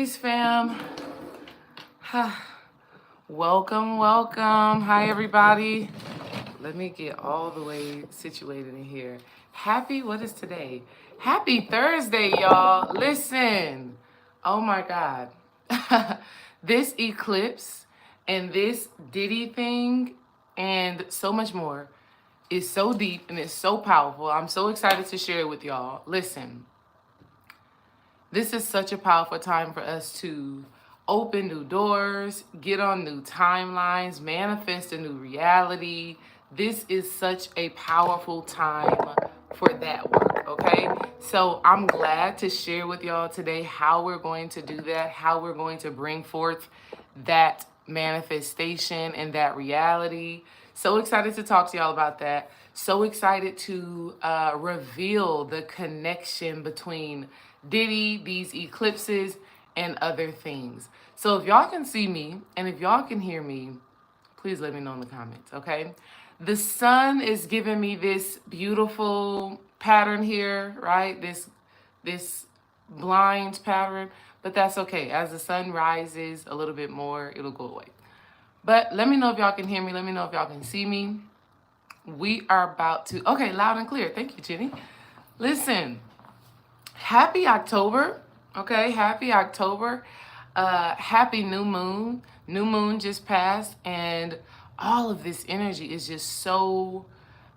Peace, fam. Welcome, welcome. Hi, everybody. Let me get all the way situated in here. What is today? Happy Thursday, y'all. Listen. Oh my God. This eclipse and this Diddy thing and so much more is so deep and it's so powerful. I'm so excited to share it with y'all. Listen. This is such a powerful time for us to open new doors, get on new timelines, manifest a new reality. This is such a powerful time for that work, okay? So I'm glad to share with y'all today how we're going to do that, how we're going to bring forth that manifestation and that reality. So excited to talk to y'all about that. So excited to reveal the connection between Diddy, these eclipses, and other things. So if y'all can see me and if y'all can hear me, please let me know in the comments, okay? The sun is giving me this beautiful pattern here, right? This blind pattern, but that's okay. As the sun rises a little bit more, it'll go away. But let me know if y'all can hear me. Let me know if y'all can see me. We are about to, okay, loud and clear. Thank you, Jenny. Listen, happy October, okay? Happy October. Happy new moon. New moon just passed, and all of this energy is just so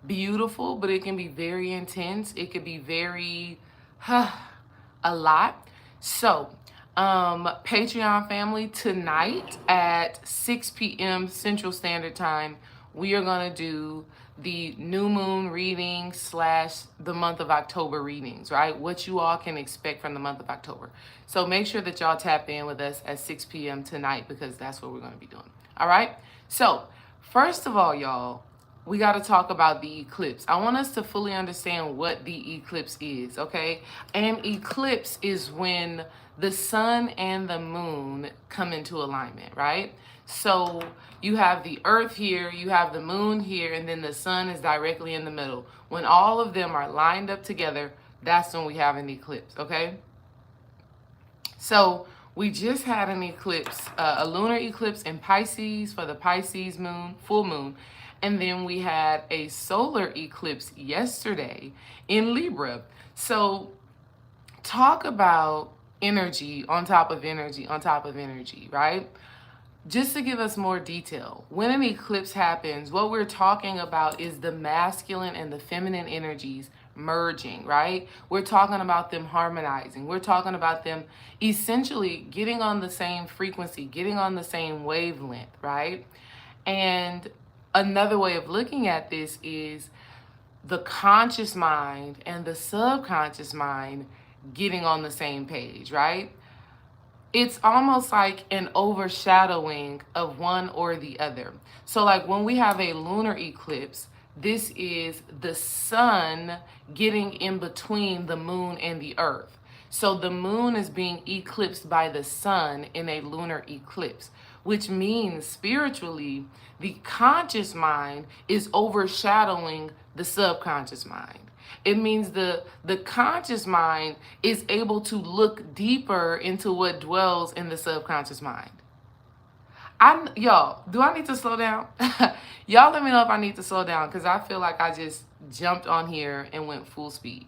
beautiful, but it can be very intense. It could be very, a lot. So, Patreon family, tonight at 6 p.m. Central Standard Time, we are going to do the new moon reading / the month of October readings, right? What you all can expect from the month of October. So make sure that y'all tap in with us at 6 p.m. tonight because that's what we're going to be doing. All right? So first of all, y'all, we got to talk about the eclipse. I want us to fully understand what the eclipse is, okay? An eclipse is when the sun and the moon come into alignment, right? So you have the earth here, you have the moon here, and then the sun is directly in the middle. When all of them are lined up together, that's when we have an eclipse, okay? So we just had an eclipse, a lunar eclipse in Pisces for the Pisces moon, full moon. And then we had a solar eclipse yesterday in Libra. So talk about energy on top of energy on top of energy, right? Just to give us more detail, when an eclipse happens, what we're talking about is the masculine and the feminine energies merging, right? We're talking about them harmonizing. We're talking about them essentially getting on the same frequency, getting on the same wavelength, right? And another way of looking at this is the conscious mind and the subconscious mind getting on the same page, right? It's almost like an overshadowing of one or the other. So like when we have a lunar eclipse, this is the sun getting in between the moon and the earth. So the moon is being eclipsed by the sun in a lunar eclipse, which means spiritually, the conscious mind is overshadowing the subconscious mind. It means the conscious mind is able to look deeper into what dwells in the subconscious mind. Y'all, do I need to slow down? Y'all let me know if I need to slow down because I feel like I just jumped on here and went full speed.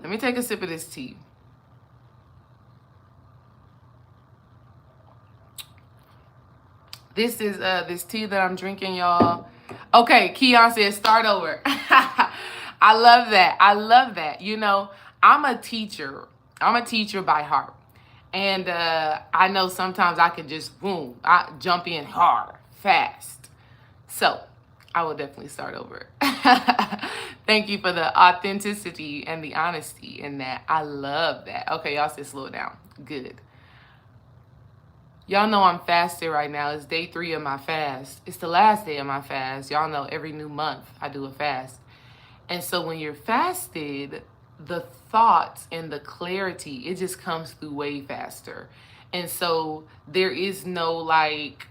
Let me take a sip of this tea. This is this tea that I'm drinking, y'all. Okay, Keon says start over. I love that. I love that. You know, I'm a teacher. I'm a teacher by heart. And I know sometimes I can just, boom, I jump in hard, fast. So I will definitely start over. Thank you for the authenticity and the honesty in that. I love that. Okay, y'all said slow it down. Good. Y'all know I'm fasted right now. It's day 3 of my fast. It's the last day of my fast. Y'all know every new month I do a fast. And so when you're fasted, the thoughts and the clarity, it just comes through way faster. And so there is no like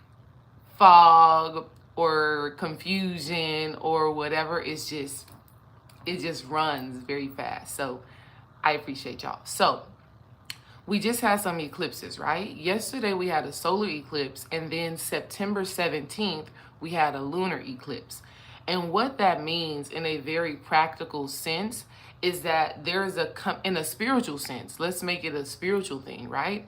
fog or confusion or whatever. It just runs very fast. So I appreciate y'all. So we just had some eclipses, right? Yesterday we had a solar eclipse, and then September 17th, we had a lunar eclipse. And what that means in a very practical sense is that there is in a spiritual sense, let's make it a spiritual thing, right?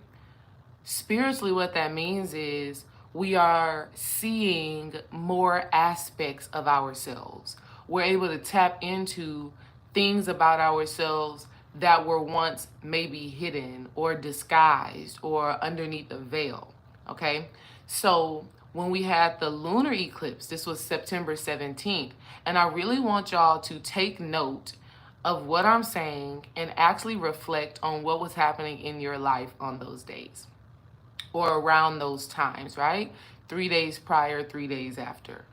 Spiritually, what that means is we are seeing more aspects of ourselves. We're able to tap into things about ourselves that were once maybe hidden or disguised or underneath a veil. Okay? So when we had the lunar eclipse, this was September 17th, and I really want y'all to take note of what I'm saying and actually reflect on what was happening in your life on those days or around those times, right? 3 days prior, 3 days after.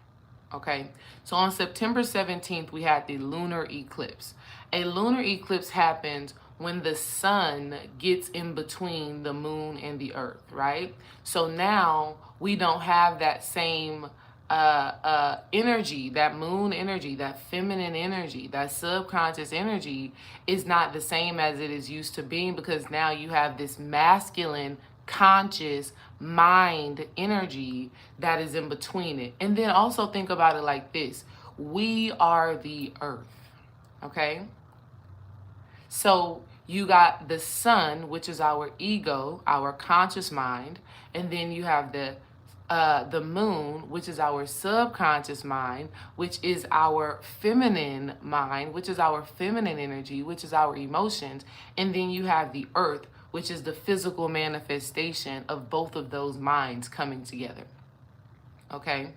Okay, so on September 17th, we had the lunar eclipse. A lunar eclipse happens when the sun gets in between the moon and the earth, right? So now we don't have that same energy, that moon energy, that feminine energy, that subconscious energy is not the same as it is used to being, because now you have this masculine conscious mind energy that is in between it. And then also think about it like this: we are the earth. Okay, so you got the sun, which is our ego, our conscious mind, and then you have the moon, which is our subconscious mind, which is our feminine mind, which is our feminine energy, which is our emotions, and then you have the earth, which is the physical manifestation of both of those minds coming together. Okay?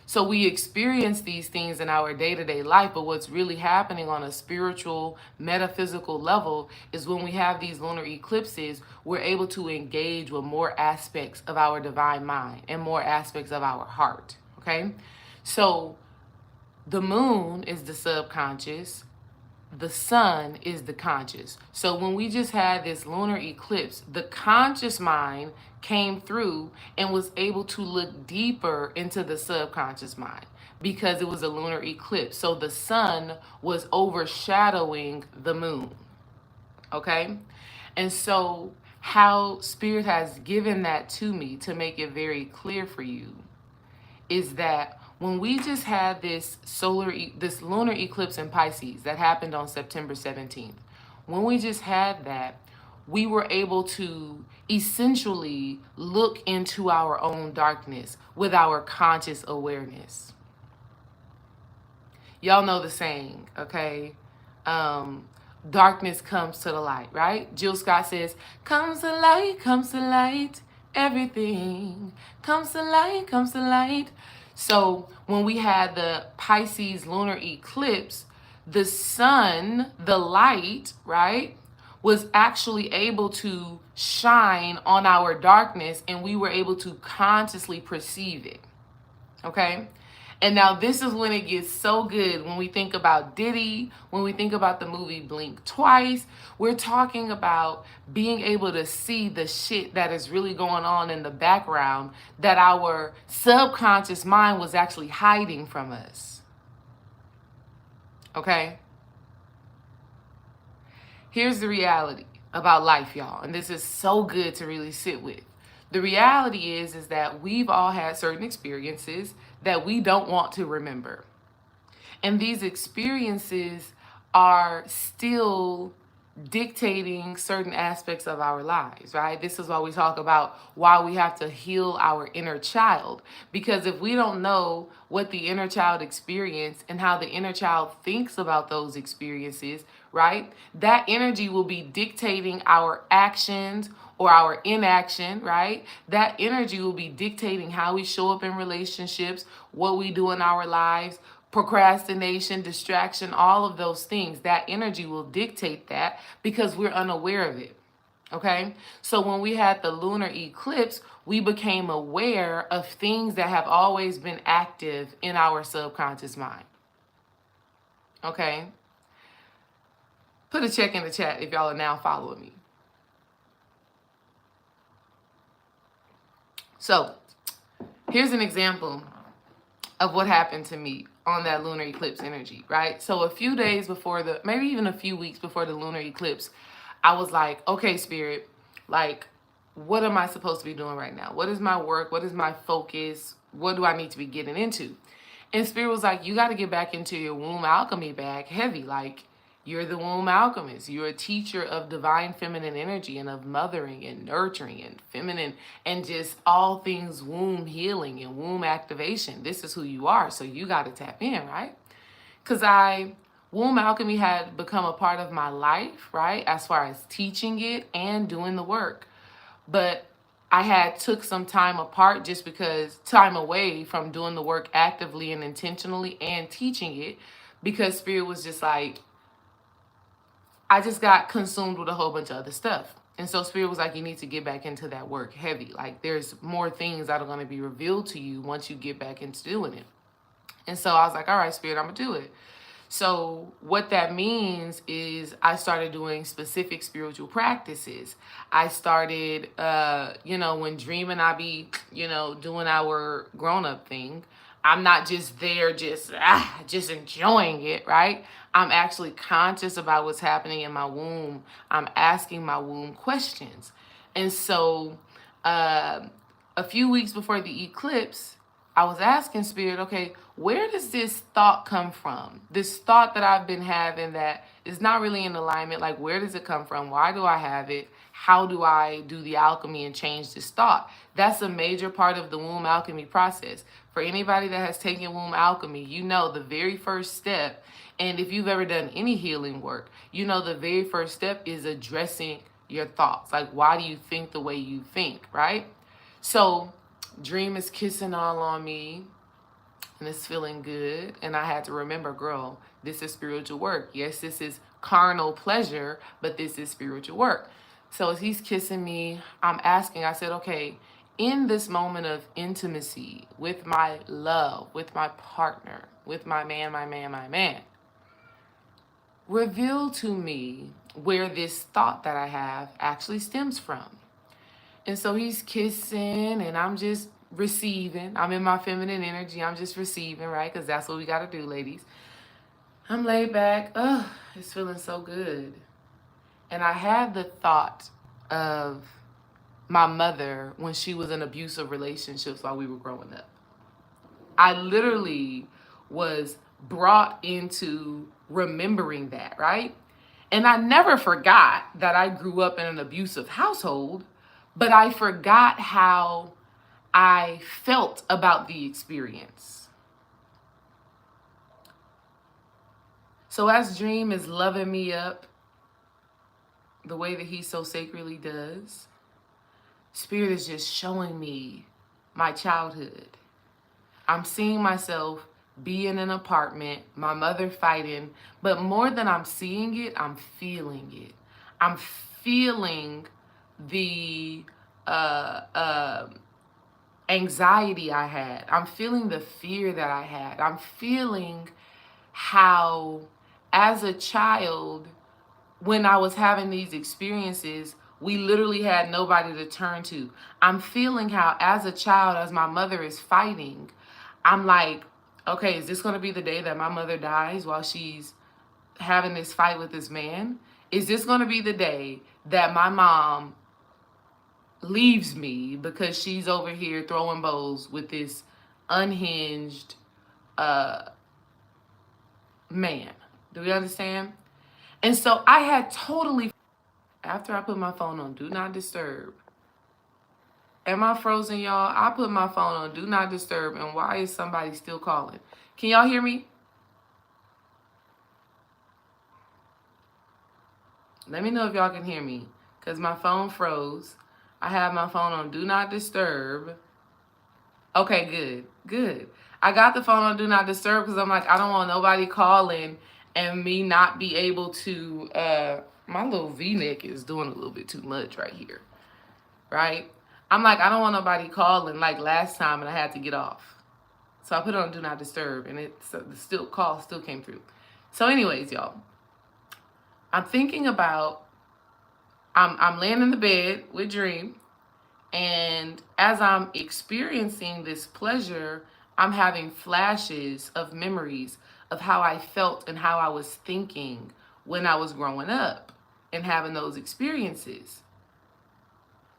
So we experience these things in our day-to-day life, but what's really happening on a spiritual, metaphysical level is when we have these lunar eclipses, we're able to engage with more aspects of our divine mind and more aspects of our heart. Okay? So the moon is the subconscious. The sun is the conscious. So when we just had this lunar eclipse, the conscious mind came through and was able to look deeper into the subconscious mind because it was a lunar eclipse. So the sun was overshadowing the moon. Okay? And so how Spirit has given that to me to make it very clear for you is that when we just had this lunar eclipse in Pisces that happened on September 17th, when we just had that, we were able to essentially look into our own darkness with our conscious awareness. Y'all know the saying, okay? Darkness comes to the light, right? Jill Scott says, comes to light, everything comes to light. So when we had the Pisces lunar eclipse, the sun, the light, right, was actually able to shine on our darkness, and we were able to consciously perceive it. Okay? And now this is when it gets so good. When we think about Diddy, when we think about the movie Blink Twice, we're talking about being able to see the shit that is really going on in the background that our subconscious mind was actually hiding from us. Okay? Here's the reality about life, y'all. And this is so good to really sit with. The reality is that we've all had certain experiences that we don't want to remember. And these experiences are still dictating certain aspects of our lives, right? This is why we talk about why we have to heal our inner child. Because if we don't know what the inner child experienced and how the inner child thinks about those experiences, right? That energy will be dictating our actions or our inaction, right? That energy will be dictating how we show up in relationships, what we do in our lives, procrastination, distraction, all of those things. That energy will dictate that because we're unaware of it. Okay? So when we had the lunar eclipse, we became aware of things that have always been active in our subconscious mind. Okay? Put a check in the chat if y'all are now following me. So, here's an example of what happened to me on that lunar eclipse energy, right? So a few days before maybe even a few weeks before the lunar eclipse, I was like, okay, Spirit, Like, what am I supposed to be doing right now? What is my work? What is my focus? What do I need to be getting into? And Spirit was like, you got to get back into your womb alchemy bag heavy. Like, you're the womb alchemist. You're a teacher of divine feminine energy and of mothering and nurturing and feminine and just all things womb healing and womb activation. This is who you are. So you got to tap in, right? Because womb alchemy had become a part of my life, right? As far as teaching it and doing the work. But I had took some time apart just because time away from doing the work actively and intentionally and teaching it, because Spirit was just like, I just got consumed with a whole bunch of other stuff. And so Spirit was like, you need to get back into that work heavy. Like, there's more things that are going to be revealed to you once you get back into doing it. And so I was like, all right, Spirit, I'm going to do it. So what that means is I started doing specific spiritual practices. I started, when Dream and I be, doing our grown-up thing, I'm not just there just enjoying it, right? I'm actually conscious about what's happening in my womb. I'm asking my womb questions. And so a few weeks before the eclipse, I was asking Spirit, okay, where does this thought come from? This thought that I've been having that is not really in alignment. Like, where does it come from? Why do I have it? How do I do the alchemy and change this thought? That's a major part of the womb alchemy process. For anybody that has taken womb alchemy, you know the very first step, and if you've ever done any healing work, you know the very first step is addressing your thoughts. Like, why do you think the way you think, right? So Dream is kissing all on me, and it's feeling good. And I had to remember, girl, this is spiritual work. Yes, this is carnal pleasure, but this is spiritual work. So as he's kissing me, I'm asking, I said, okay, in this moment of intimacy with my love, with my partner, with my man, reveal to me where this thought that I have actually stems from. And so he's kissing and I'm just receiving. I'm in my feminine energy. I'm just receiving, right? Because that's what we got to do, ladies. I'm laid back. Oh, it's feeling so good. And I had the thought of my mother when she was in abusive relationships while we were growing up. I literally was brought into remembering that, right? And I never forgot that I grew up in an abusive household, but I forgot how I felt about the experience. So as Dream is loving me up the way that he so sacredly does, Spirit is just showing me my childhood. I'm seeing myself be in an apartment, my mother fighting, but more than I'm seeing it, I'm feeling it. I'm feeling the anxiety I had. I'm feeling the fear that I had. I'm feeling how, as a child, when I was having these experiences, we literally had nobody to turn to. I'm feeling how, as a child, as my mother is fighting, I'm like, okay, is this going to be the day that my mother dies while she's having this fight with this man? Is this going to be the day that my mom leaves me because she's over here throwing bowls with this unhinged man? Do we understand? And so I had totally, after I put my phone on Do Not Disturb, am I frozen, y'all? I put my phone on Do Not Disturb, and why is somebody still calling? Can y'all hear me? Let me know if y'all can hear me, because my phone froze. I have my phone on Do Not Disturb. Okay, good. I got the phone on Do Not Disturb because I'm like, I don't want nobody calling and me not be able to, my little V-neck is doing a little bit too much right here, right? I'm like, I don't want nobody calling like last time and I had to get off. So I put it on Do Not Disturb, and the call still came through. So anyways, y'all, I'm thinking about, I'm laying in the bed with Dream, and as I'm experiencing this pleasure, I'm having flashes of memories of how I felt and how I was thinking when I was growing up and having those experiences.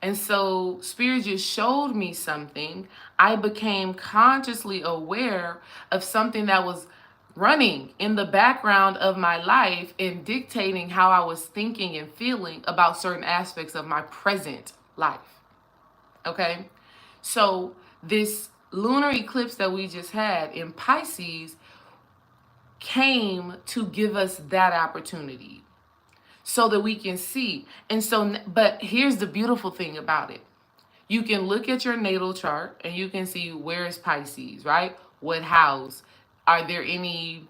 And so Spirit just showed me something. I became consciously aware of something that was running in the background of my life and dictating how I was thinking and feeling about certain aspects of my present life. Okay? So this lunar eclipse that we just had in Pisces came to give us that opportunity so that we can see. And so, but here's the beautiful thing about it. You can look at your natal chart and you can see where is Pisces, right? What house? Are there any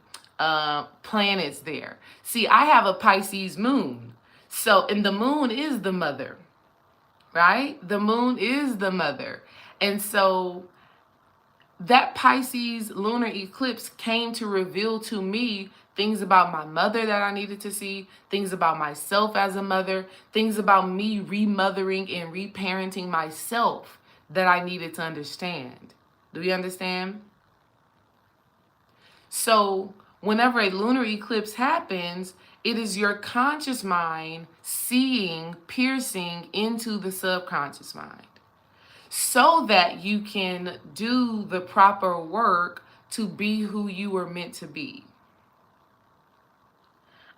planets there? See, I have a Pisces moon. So, and the moon is the mother, right? The moon is the mother. And so that Pisces lunar eclipse came to reveal to me things about my mother that I needed to see, things about myself as a mother, things about me remothering and reparenting myself that I needed to understand. Do you understand? So whenever a lunar eclipse happens, it is your conscious mind seeing, piercing into the subconscious mind, so that you can do the proper work to be who you were meant to be.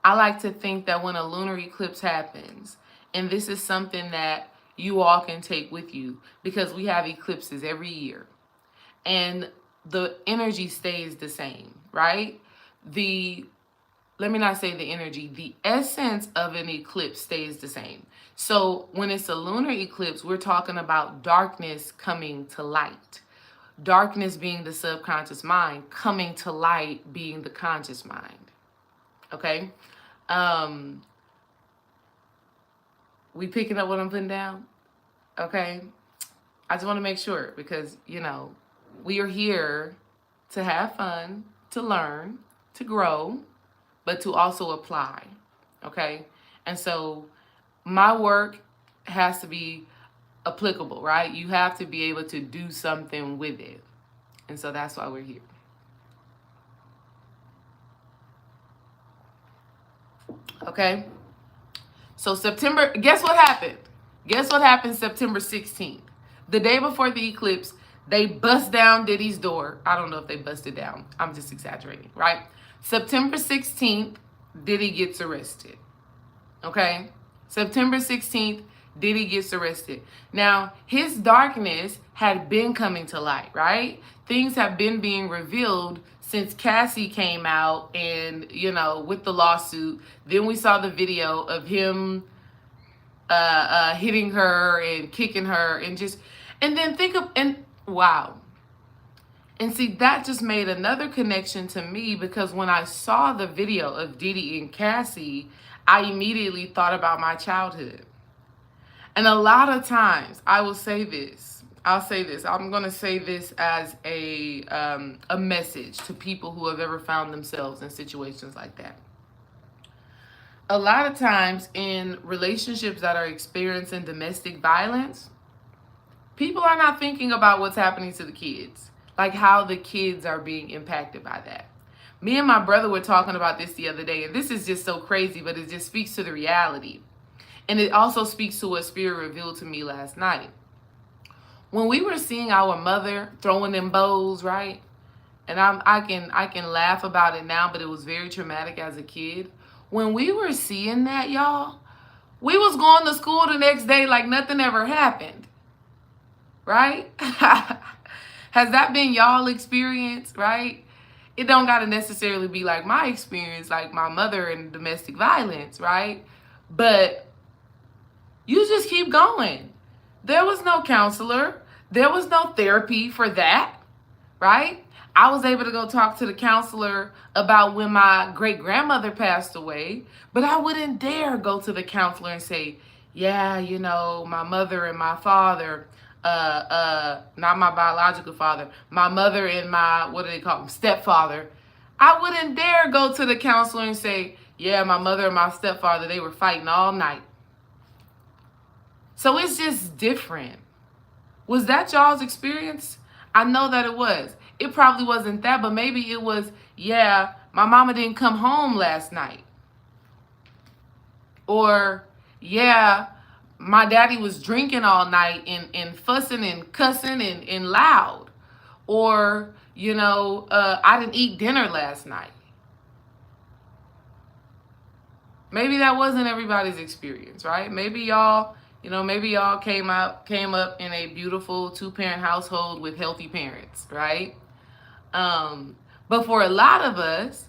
I like to think that when a lunar eclipse happens, and this is something that you all can take with you, because we have eclipses every year, and the energy stays the same, right? Let me not say the energy, the essence of an eclipse stays the same. So when it's a lunar eclipse, we're talking about darkness coming to light. Darkness being the subconscious mind, coming to light being the conscious mind. Okay? We picking up what I'm putting down? Okay? I just want to make sure, because, we are here to have fun, to learn, to grow, but to also apply. Okay? And so my work has to be applicable, right? You have to be able to do something with it. And so that's why we're here. Okay? So guess what happened? Guess what happened September 16th? The day before the eclipse, they bust down Diddy's door. I don't know if they busted down. I'm just exaggerating, right? September 16th, Diddy gets arrested. Okay? September 16th, Diddy gets arrested. Now, his darkness had been coming to light, right? Things have been being revealed since Cassie came out and, with the lawsuit. Then we saw the video of him hitting her and kicking her and then wow. And see, that just made another connection to me, because when I saw the video of Diddy and Cassie, I immediately thought about my childhood. And a lot of times, I'll say this. I'm going to say this as a message to people who have ever found themselves in situations like that. A lot of times in relationships that are experiencing domestic violence, people are not thinking about what's happening to the kids, like how the kids are being impacted by that. Me and my brother were talking about this the other day, and this is just so crazy, but it just speaks to the reality. And it also speaks to what Spirit revealed to me last night. When we were seeing our mother throwing them bows, right? And I can laugh about it now, but it was very traumatic as a kid. When we were seeing that, y'all, we was going to school the next day like nothing ever happened. Right? Has that been y'all experience, right? It don't got to necessarily be like my experience, like my mother and domestic violence, right? But you just keep going. There was no counselor. There was no therapy for that, right? I was able to go talk to the counselor about when my great-grandmother passed away, but I wouldn't dare go to the counselor and say, yeah, my mother and my father, not my biological father, my mother and my, what do they call them, stepfather. I wouldn't dare go to the counselor and say, yeah, my mother and my stepfather, they were fighting all night. So it's just different. Was that y'all's experience? I know that it was. It probably wasn't that, but maybe it was, yeah, my mama didn't come home last night. Or, yeah, my daddy was drinking all night and fussing and cussing and loud. Or, I didn't eat dinner last night. Maybe that wasn't everybody's experience, right? Maybe y'all came up in a beautiful 2-parent household with healthy parents, right? But for a lot of us,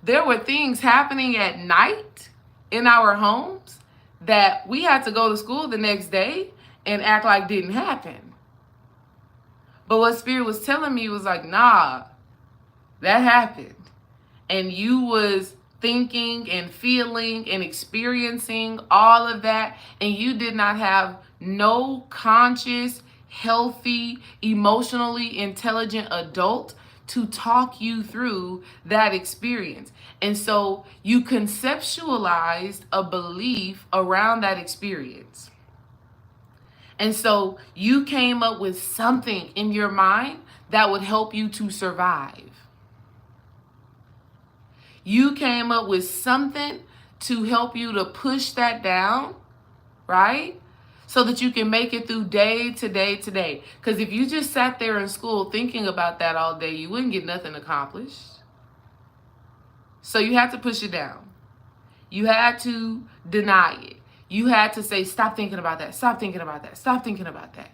there were things happening at night in our homes that we had to go to school the next day and act like didn't happen. But what Spirit was telling me was like, nah, that happened. And you was thinking and feeling and experiencing all of that, and you did not have no conscious, healthy, emotionally intelligent adult to talk you through that experience. And so you conceptualized a belief around that experience. And so you came up with something in your mind that would help you to survive. You came up with something to help you to push that down, right? So that you can make it through day to day to day. Because if you just sat there in school thinking about that all day, you wouldn't get nothing accomplished. So you had to push it down. You had to deny it. You had to say, stop thinking about that. Stop thinking about that. Stop thinking about that.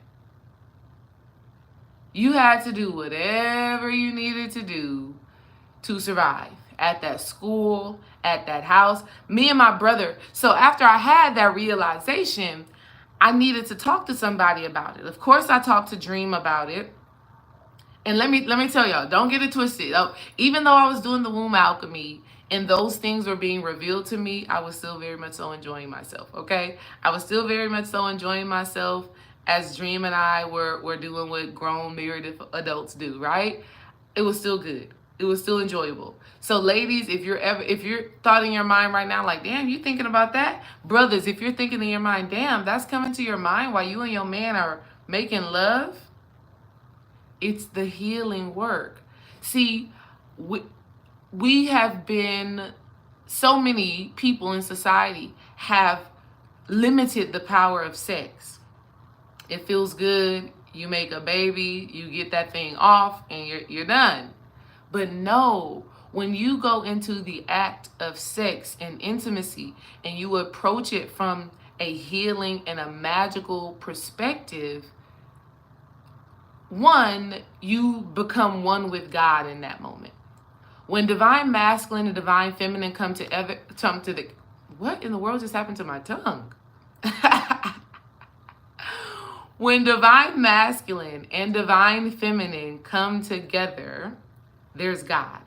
You had to do whatever you needed to do to survive at that school, at that house. Me and my brother. So after I had that realization, I needed to talk to somebody about it. Of course, I talked to Dream about it. And let me tell y'all, don't get it twisted. Even though I was doing the womb alchemy and those things were being revealed to me, I was still very much so enjoying myself, okay? I was still very much so enjoying myself as Dream and I were doing what grown married adults do, right? It was still good. It was still enjoyable. So ladies, if you're thought in your mind right now, like, damn, you thinking about that? Brothers, if you're thinking in your mind, damn, that's coming to your mind while you and your man are making love, it's the healing work. See, we have been, so many people in society have limited the power of sex. It feels good, you make a baby, you get that thing off, and you're done. But no, when you go into the act of sex and intimacy and you approach it from a healing and a magical perspective, one, you become one with God in that moment. When divine masculine and divine feminine come to the, what in the world just happened to my tongue? When divine masculine and divine feminine come together, there's God.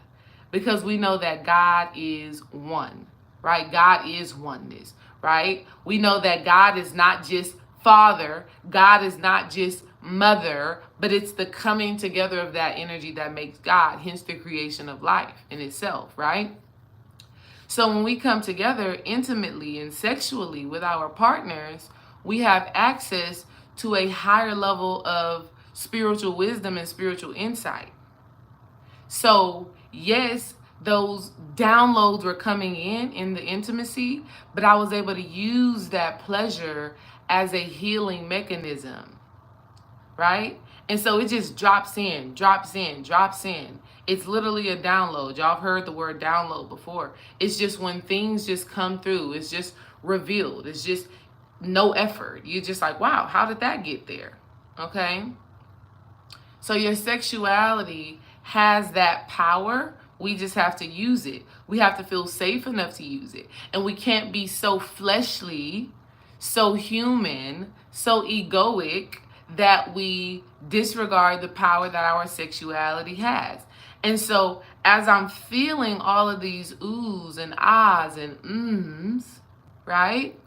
Because we know that God is one, right? God is oneness, right? We know that God is not just Father, God is not just Mother, but it's the coming together of that energy that makes God, hence the creation of life in itself, right? So when we come together intimately and sexually with our partners, we have access to a higher level of spiritual wisdom and spiritual insight. So yes, those downloads were coming in the intimacy, but I was able to use that pleasure as a healing mechanism, right? And so it just drops in. It's literally a download. Y'all have heard the word download before. It's just when things just come through. It's just revealed. It's just no effort. You're just like, wow, how did that get there? Okay? So your sexuality has that power. We just have to use it. We have to feel safe enough to use it. And we can't be so fleshly, so human, so egoic that we disregard the power that our sexuality has. And so as I'm feeling all of these oohs and ahs and mms, right?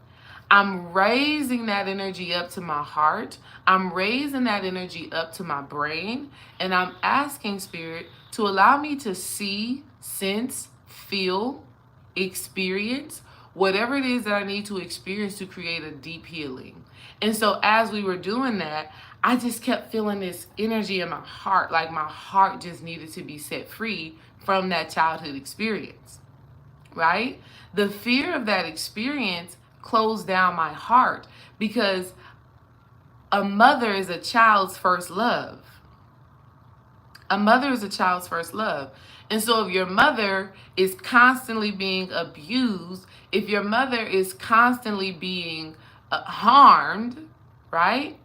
I'm raising that energy up to my heart. I'm raising that energy up to my brain. And I'm asking Spirit to allow me to see, sense, feel, experience whatever it is that I need to experience to create a deep healing. And so as we were doing that, I just kept feeling this energy in my heart, like my heart just needed to be set free from that childhood experience, right? The fear of that experience close down my heart, because a mother is a child's first love. A mother is a child's first love. And so if your mother is constantly being abused, if your mother is constantly being harmed, right?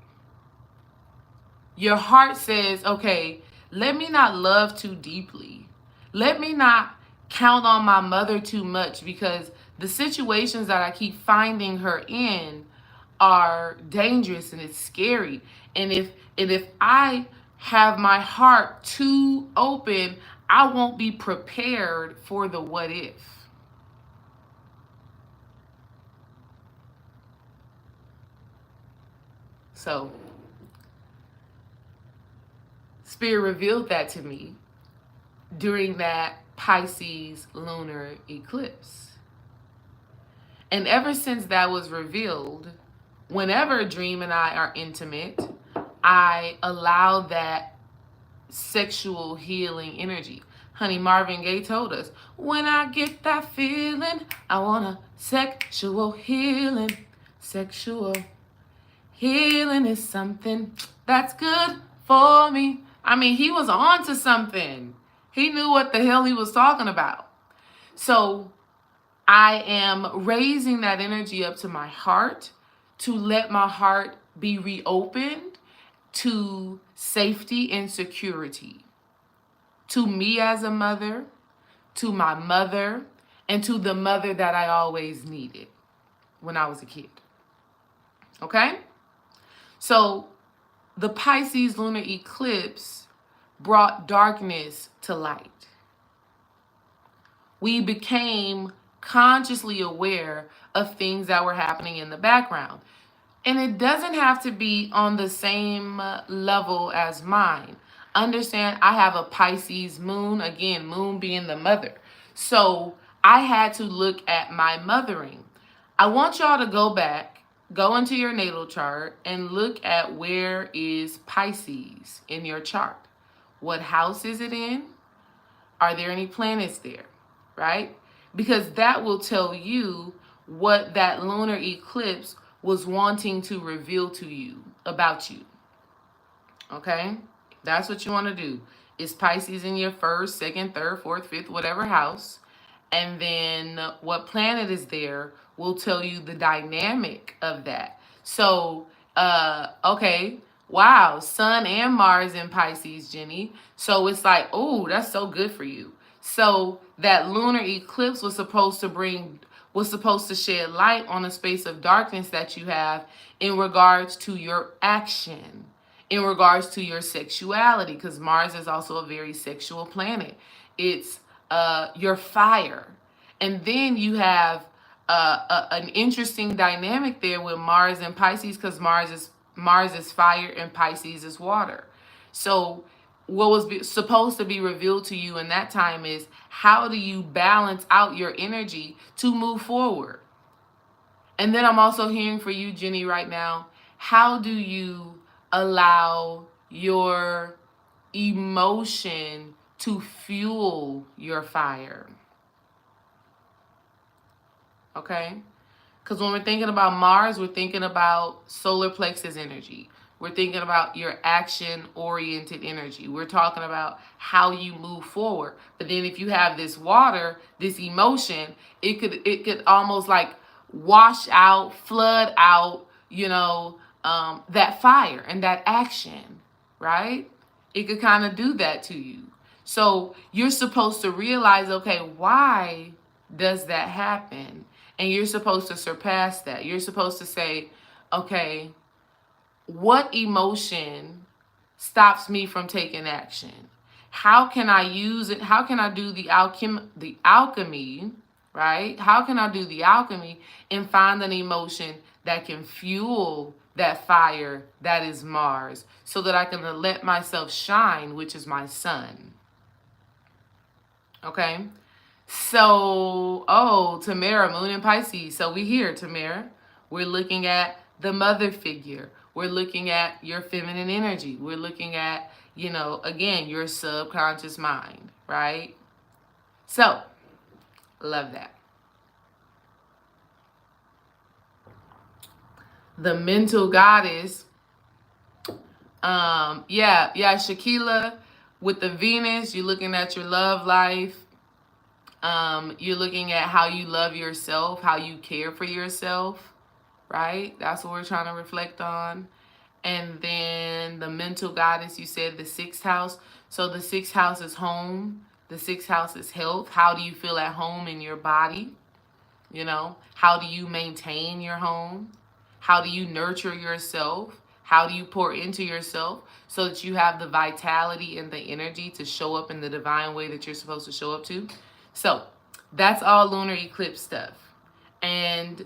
Your heart says, okay, let me not love too deeply. Let me not count on my mother too much, because the situations that I keep finding her in are dangerous and it's scary. And if I have my heart too open, I won't be prepared for the what if. So Spirit revealed that to me during that Pisces lunar eclipse. And ever since that was revealed, whenever Dream and I are intimate, I allow that sexual healing energy. Honey, Marvin Gaye told us, when I get that feeling, I want a sexual healing. Sexual healing is something that's good for me. I mean, he was on to something. He knew what the hell he was talking about. So I am raising that energy up to my heart, to let my heart be reopened to safety and security, to me as a mother, to my mother, and to the mother that I always needed when I was a kid. Okay? So the Pisces lunar eclipse brought darkness to light. We became consciously aware of things that were happening in the background. And it doesn't have to be on the same level as mine. Understand, I have a Pisces moon, again, moon being the mother. So I had to look at my mothering. I want y'all to go back, go into your natal chart, and look at where is Pisces in your chart. What house is it in? Are there any planets there? Right? Because that will tell you what that lunar eclipse was wanting to reveal to you about you. Okay? That's what you want to do. Is Pisces in your first, second, third, fourth, fifth, whatever house? And then what planet is there will tell you the dynamic of that. So, okay, wow, Sun and Mars in Pisces, Jenny. So it's like, oh, that's so good for you. So that lunar eclipse was supposed to shed light on a space of darkness that you have in regards to your action, in regards to your sexuality, because Mars is also a very sexual planet. It's your fire. And then you have an interesting dynamic there with Mars and Pisces, because Mars is fire and Pisces is water. So what was supposed to be revealed to you in that time is, how do you balance out your energy to move forward? And then I'm also hearing for you, Jenny, right now, how do you allow your emotion to fuel your fire? Okay? Because when we're thinking about Mars, we're thinking about solar plexus energy. We're thinking about your action-oriented energy. We're talking about how you move forward. But then if you have this water, this emotion, it could almost like wash out, flood out, that fire and that action, right? It could kind of do that to you. So you're supposed to realize, okay, why does that happen? And you're supposed to surpass that. You're supposed to say, okay, what emotion stops me from taking action? How can I use it? How can I do the alchemy, right? How can I do the alchemy and find an emotion that can fuel that fire that is Mars, so that I can let myself shine, which is my sun? Okay? So, Tamara, Moon in Pisces. So we here, Tamara. We're looking at the mother figure. We're looking at your feminine energy. We're looking at, again, your subconscious mind, right? So, love that. the mental goddess. Shakila, with the Venus, you're looking at your love life. You're looking at how you love yourself, how you care for yourself, right? That's what we're trying to reflect on. And then the mental goddess, you said the sixth house. So the sixth house is home. The sixth house is health. How do you feel at home in your body? You know, how do you maintain your home? How do you nurture yourself? How do you pour into yourself so that you have the vitality and the energy to show up in the divine way that you're supposed to show up to? So that's all lunar eclipse stuff. And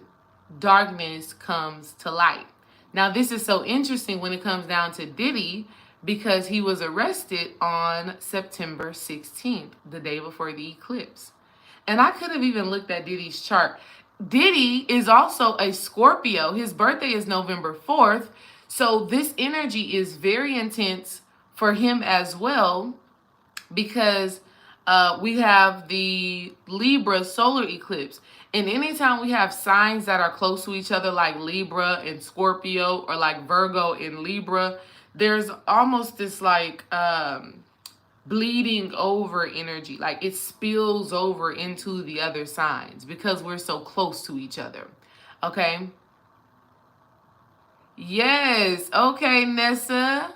darkness comes to light. Now, this is so interesting when it comes down to Diddy because he was arrested on September 16th, the day before the eclipse. And I could have even looked at Diddy's chart. Diddy is also a Scorpio. His birthday is November 4th. So this energy is very intense for him as well because we have the Libra solar eclipse. And anytime we have signs that are close to each other, like Libra and Scorpio, or like Virgo and Libra, there's almost this like bleeding over energy. Like it spills over into the other signs because we're so close to each other. Okay? Yes. Okay, Nessa.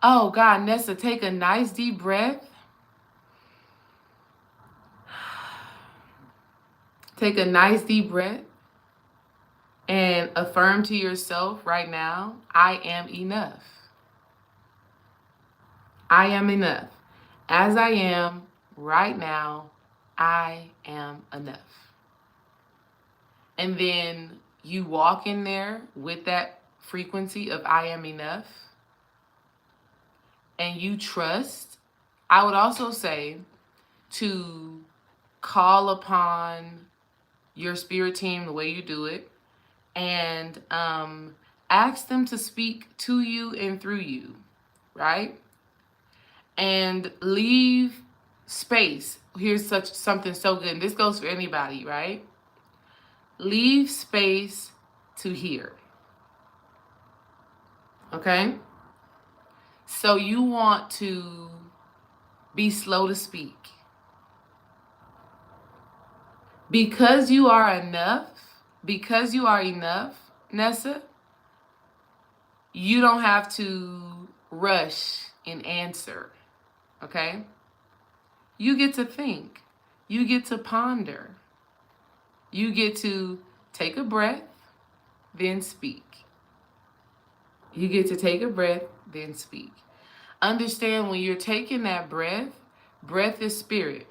Oh, God, Nessa, take a nice deep breath. Take a nice deep breath and affirm to yourself right now, I am enough. I am enough. As I am right now, I am enough. And then you walk in there with that frequency of I am enough and you trust. I would also say to call upon your spirit team the way you do it and ask them to speak to you and through you, right? And leave space. Here's something so good. And this goes for anybody, right? Leave space to hear. Okay? So you want to be slow to speak. Because you are enough, Nessa, you don't have to rush and answer. Okay? You get to think. You get to ponder. You get to take a breath, then speak. You get to take a breath, then speak. Understand when you're taking that breath, breath is spirit.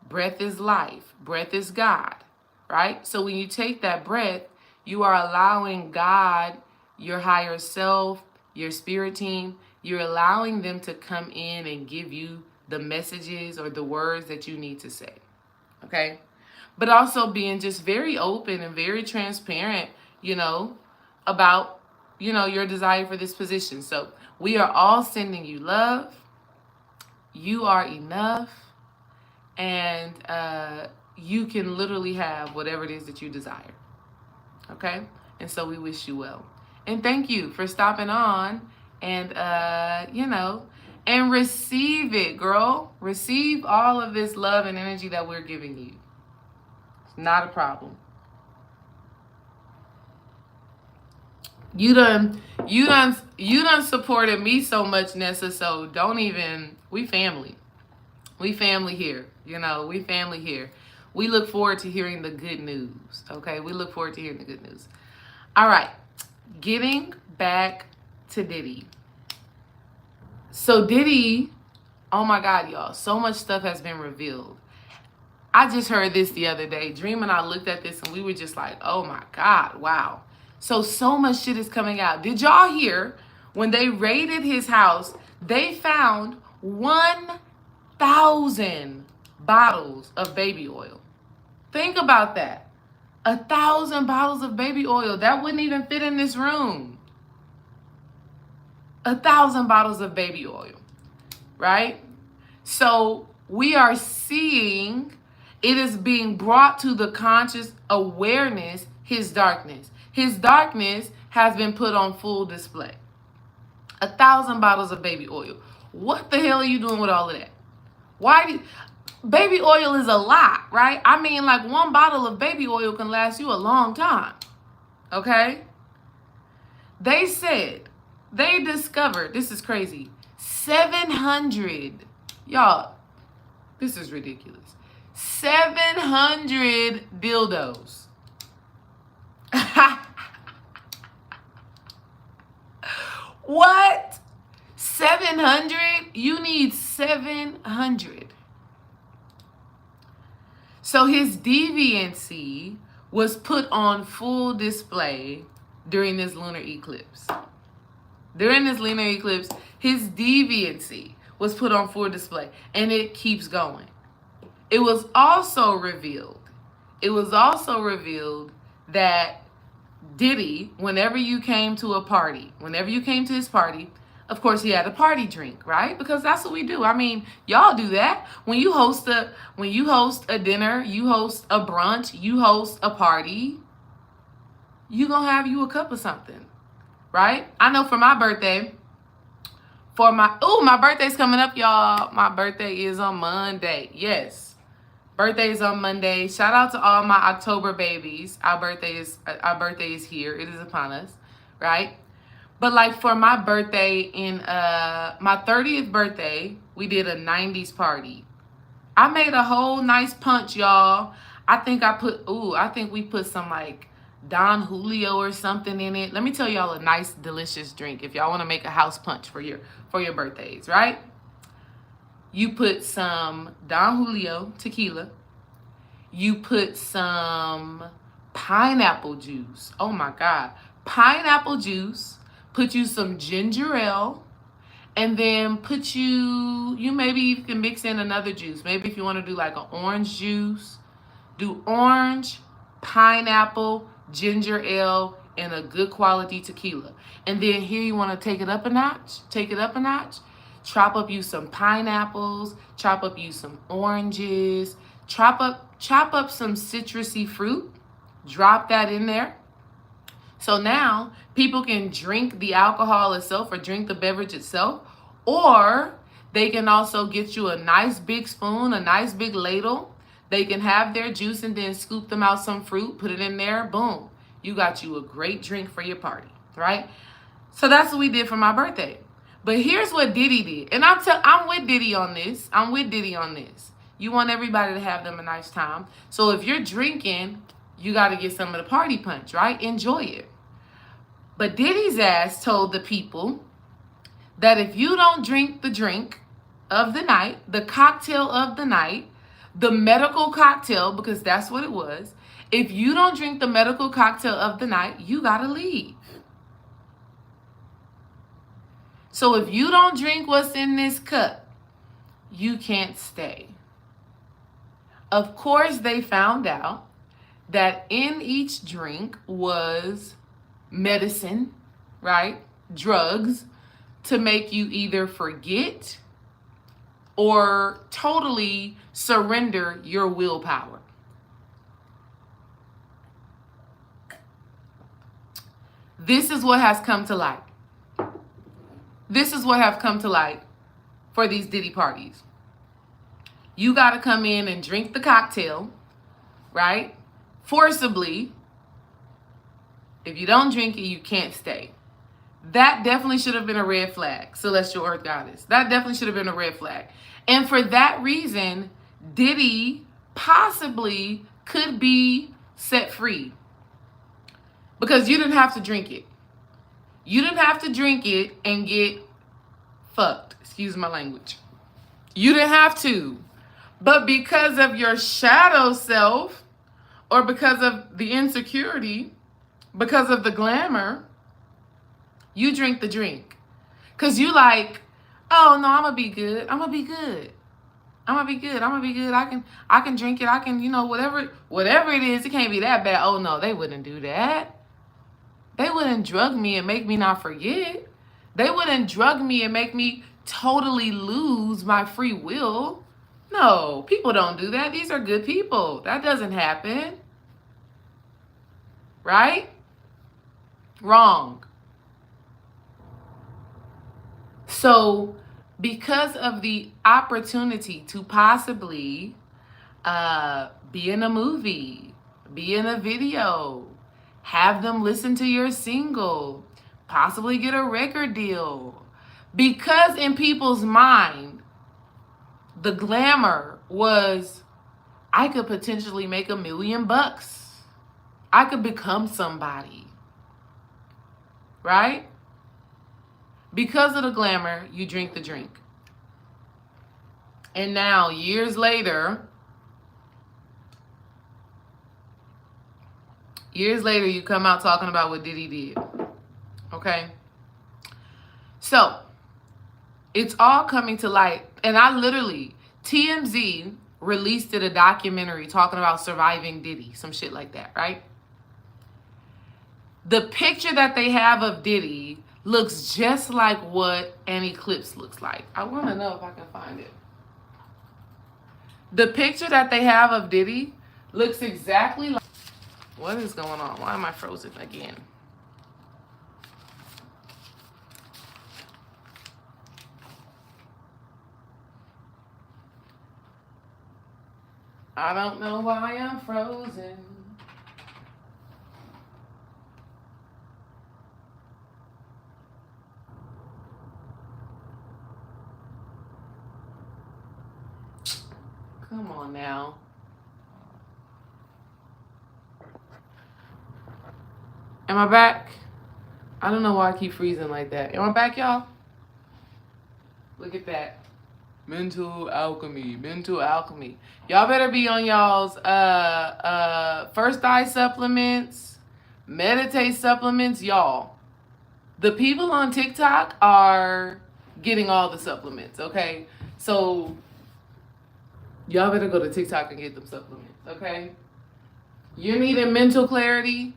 Breath is life. Breath is God, right? So when you take that breath, you are allowing God, your higher self, your spirit team, you're allowing them to come in and give you the messages or the words that you need to say, okay? But also being just very open and very transparent, about, your desire for this position. So we are all sending you love. You are enough. And you can literally have whatever it is that you desire. Okay? And so we wish you well. And thank you for stopping on and, and receive it, girl. Receive all of this love and energy that we're giving you. It's not a problem. You done supported me so much, Nessa, so don't even, we family. We family here, we family here. We look forward to hearing the good news, okay? We look forward to hearing the good news. All right, getting back to Diddy. So Diddy, oh my God, y'all, so much stuff has been revealed. I just heard this the other day. Dream and I looked at this and we were just like, oh my God, wow. So much shit is coming out. Did y'all hear when they raided his house, they found 1,000 bottles of baby oil. Think about that. 1,000 bottles of baby oil. That wouldn't even fit in this room. 1,000 bottles of baby oil, right? So we are seeing it is being brought to the conscious awareness, his darkness. His darkness has been put on full display. 1,000 bottles of baby oil. What the hell are you doing with all of that? Baby oil is a lot, right? I mean, like, one bottle of baby oil can last you a long time. Okay? They discovered, this is crazy, 700, y'all, this is ridiculous, 700 dildos. What? 700? You need 700. So his deviancy was put on full display during this lunar eclipse. During this lunar eclipse, his deviancy was put on full display, and it keeps going. It was also revealed that Diddy, whenever you came to his party, of course he had a party drink, right? Because that's what we do. I mean, y'all do that. When you host a dinner, you host a brunch, you host a party, you gonna have you a cup of something, right? I know for my birthday, my birthday's coming up, y'all. My birthday is on Monday. Yes. Birthday is on Monday. Shout out to all my October babies. Our birthday is here. It is upon us, right? But like for my birthday, my 30th birthday, we did a 90s party. I made a whole nice punch, y'all. I think we put some like Don Julio or something in it. Let me tell y'all a nice, delicious drink if y'all want to make a house punch for your birthdays, right? You put some Don Julio tequila. You put some pineapple juice. Oh my God. Pineapple juice. Put you some ginger ale. And then maybe you can mix in another juice. Maybe if you want to do like an orange juice, do orange, pineapple, ginger ale, and a good quality tequila. And then here you want to take it up a notch. Chop up you some pineapples, chop up you some oranges, chop up some citrusy fruit, drop that in there. So now people can drink the alcohol itself or drink the beverage itself, or they can also get you a nice big spoon, a nice big ladle. They can have their juice and then scoop them out some fruit, put it in there, boom. You got you a great drink for your party, right? So that's what we did for my birthday. But here's what Diddy did. And I'm with Diddy on this. You want everybody to have them a nice time. So if you're drinking, you got to get some of the party punch, right? Enjoy it. But Diddy's ass told the people that if you don't drink the drink of the night, the cocktail of the night, the medical cocktail, because that's what it was, if you don't drink the medical cocktail of the night, you got to leave. So if you don't drink what's in this cup, you can't stay. Of course, they found out that in each drink was medicine, right? Drugs to make you either forget or totally surrender your willpower. This is what has come to light. This is what have come to light for these Diddy parties. You got to come in and drink the cocktail, right? Forcibly. If you don't drink it, you can't stay. That definitely should have been a red flag, Celestial Earth Goddess. That definitely should have been a red flag. And for that reason, Diddy possibly could be set free. Because you didn't have to drink it. You didn't have to drink it and get fucked. Excuse my language. You didn't have to. But because of your shadow self, or because of the insecurity, because of the glamour, you drink the drink. Because you like, oh, no, I'm going to be good. I can drink it. I can, whatever it is, it can't be that bad. Oh, no, they wouldn't do that. They wouldn't drug me and make me not forget. They wouldn't drug me and make me totally lose my free will. No, people don't do that. These are good people. That doesn't happen. Right? Wrong. So because of the opportunity to possibly be in a movie, be in a video, have them listen to your single, possibly get a record deal. Because in people's mind, the glamour was, I could potentially make $1 million. I could become somebody. Right? Because of the glamour, you drink the drink. And now, years later, you come out talking about what Diddy did. Okay? So, it's all coming to light. And TMZ released a documentary talking about surviving Diddy, some shit like that, right? The picture that they have of Diddy looks just like what an eclipse looks like. I want to know if I can find it. The picture that they have of Diddy looks exactly like... What is going on? Why am I frozen again? I don't know why I'm frozen. Come on now. Am I back? I don't know why I keep freezing like that. Am I back, y'all? Look at that. Mental alchemy. Y'all better be on y'all's first eye supplements, meditate supplements, y'all. The people on TikTok are getting all the supplements, okay? So y'all better go to TikTok and get them supplements, okay? You're needing mental clarity.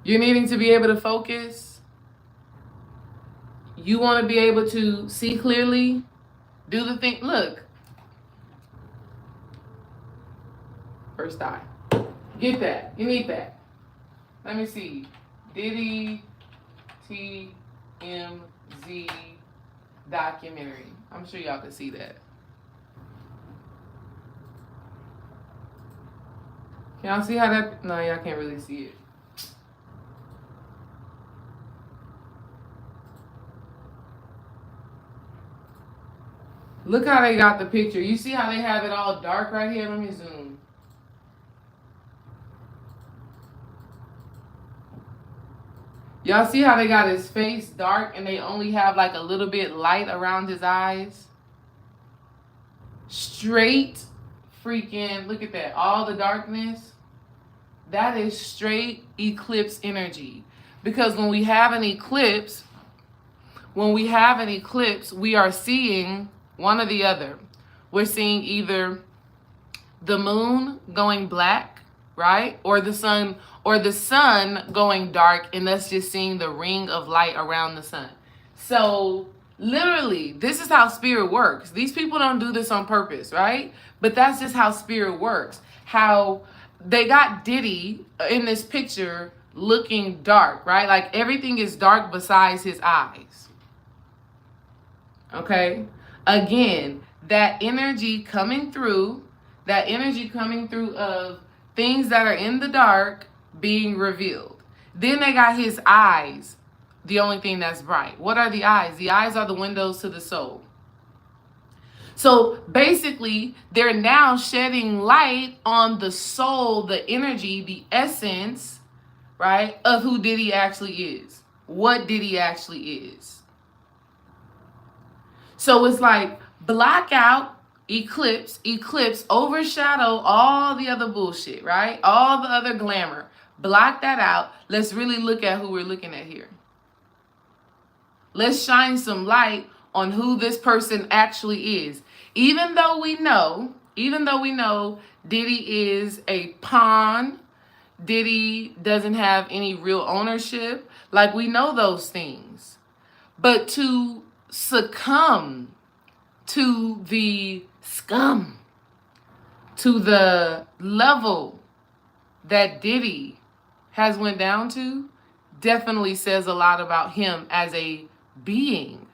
You're needing to be able to focus. You want to be able to see clearly, do the thing. Look. First eye. Get that. You need that. Let me see. Diddy TMZ documentary. I'm sure y'all can see that. Can y'all see how that? No, y'all can't really see it. Look how they got the picture. You see how they have it all dark right here? Let me zoom. Y'all see how they got his face dark and they only have like a little bit light around his eyes? Straight freaking, look at that. All the darkness. That is straight eclipse energy. Because when we have an eclipse, we are seeing one or the other. We're seeing either the moon going black, right? Or the sun going dark, and that's just seeing the ring of light around the sun. So literally, this is how spirit works. These people don't do this on purpose, right? But that's just how spirit works. How they got Diddy in this picture looking dark, right? Like everything is dark besides his eyes. Okay? Again, that energy coming through of things that are in the dark being revealed. Then they got his eyes, the only thing that's bright. What are the eyes? The eyes are the windows to the soul. So basically, they're now shedding light on the soul, the energy, the essence, right, of who Diddy actually is. What Diddy actually is. So it's like block out, eclipse, overshadow all the other bullshit, right? All the other glamour. Block that out. Let's really look at who we're looking at here. Let's shine some light on who this person actually is. Even though we know Diddy is a pawn, Diddy doesn't have any real ownership, like we know those things. But to succumb to the scum, to the level that Diddy has went down to definitely says a lot about him as a being.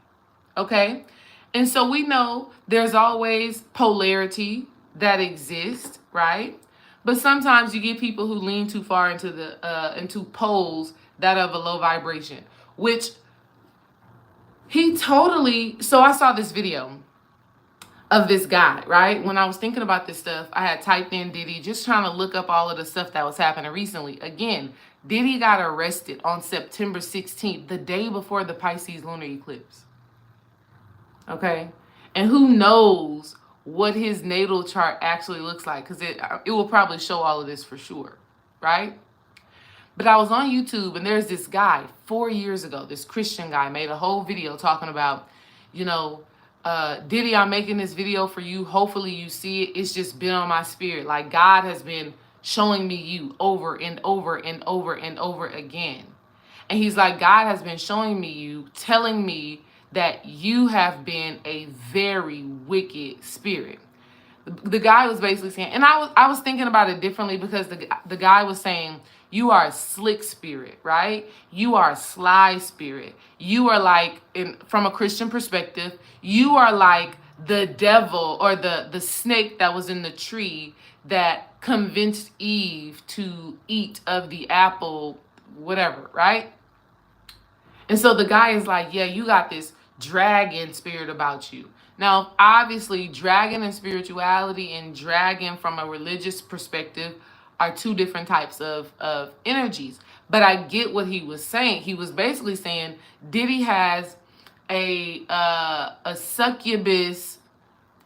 Okay? And so we know there's always polarity that exists, right? But sometimes you get people who lean too far into poles that of a low vibration, which he totally. So I saw this video of this guy, right? When I was thinking about this stuff, I had typed in Diddy, just trying to look up all of the stuff that was happening recently. Again, Diddy got arrested on September 16th, the day before the Pisces lunar eclipse. Okay? And who knows what his natal chart actually looks like, because it will probably show all of this for sure, right? But I was on YouTube, and there's this guy 4 years ago, this Christian guy made a whole video talking about, Diddy, I'm making this video for you. Hopefully you see it. It's just been on my spirit. Like, God has been showing me you over and over and over and over again. And he's like, God has been showing me you, telling me that you have been a very wicked spirit. The guy was basically saying, and I was thinking about it differently, because the guy was saying, you are a slick spirit, right? You are a sly spirit. You are like, from a Christian perspective, you are like the devil or the snake that was in the tree that convinced Eve to eat of the apple, whatever, right? And so the guy is like, yeah, you got this dragon spirit about you. Now, obviously, dragon and spirituality and dragon from a religious perspective are two different types of energies. But I get what he was saying. He was basically saying Diddy has a succubus,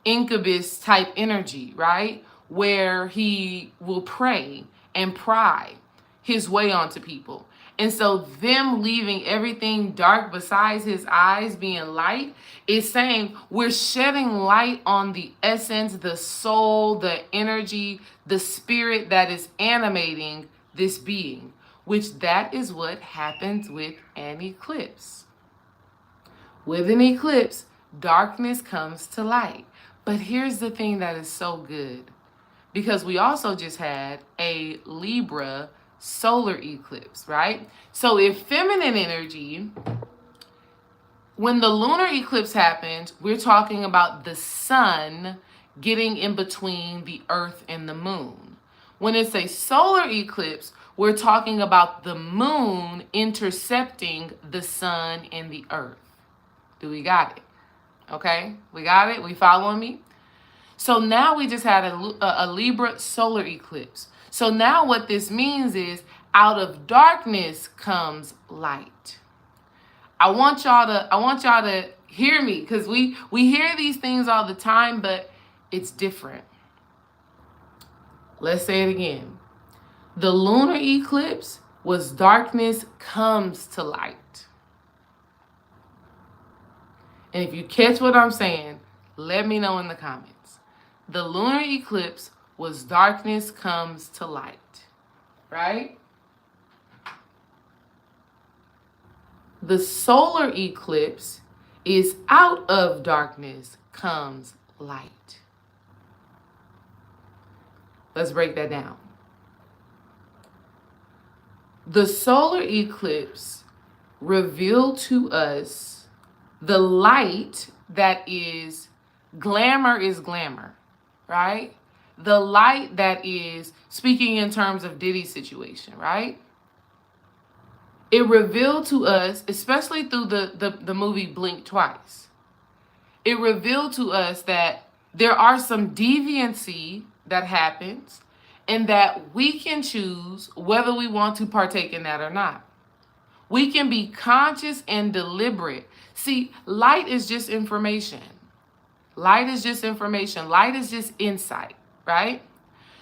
incubus type energy, right? Where he will pray and pry his way onto people. And so them leaving everything dark besides his eyes being light is saying we're shedding light on the essence, the soul, the energy, the spirit that is animating this being, which that is what happens with an eclipse. With an eclipse, darkness comes to light. But here's the thing that is so good, because we also just had a Libra solar eclipse, right? So if feminine energy, when the lunar eclipse happens, we're talking about the sun getting in between the earth and the moon. When it's a solar eclipse, we're talking about the moon intercepting the sun and the earth. Do we got it? Okay, we got it? We following me? So now we just had a Libra solar eclipse. So now what this means is out of darkness comes light. I want y'all to hear me, because we hear these things all the time, but it's different. Let's say it again. The lunar eclipse was darkness comes to light. And if you catch what I'm saying, let me know in the comments. The lunar eclipse was darkness comes to light, right? The solar eclipse is out of darkness comes light. Let's break that down. The solar eclipse revealed to us the light that is glamour, right? The light that is, speaking in terms of Diddy's situation, right? It revealed to us, especially through the movie Blink Twice, it revealed to us that there are some deviancy that happens, and that we can choose whether we want to partake in that or not. We can be conscious and deliberate. See, light is just information. Light is just information. Light is just insight, right?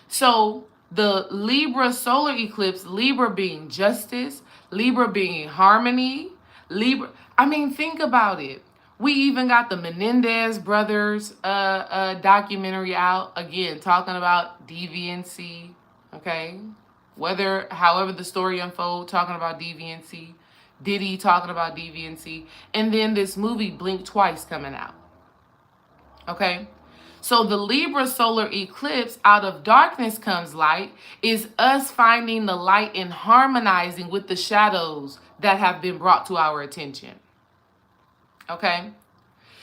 So the Libra solar eclipse, Libra being justice, Libra being harmony, Libra, I mean, think about it. We even got the Menendez brothers documentary out, again, talking about deviancy, okay? However the story unfolds, talking about deviancy, Diddy talking about deviancy, and then this movie Blink Twice coming out, okay? So the Libra solar eclipse, out of darkness comes light, is us finding the light and harmonizing with the shadows that have been brought to our attention. Okay?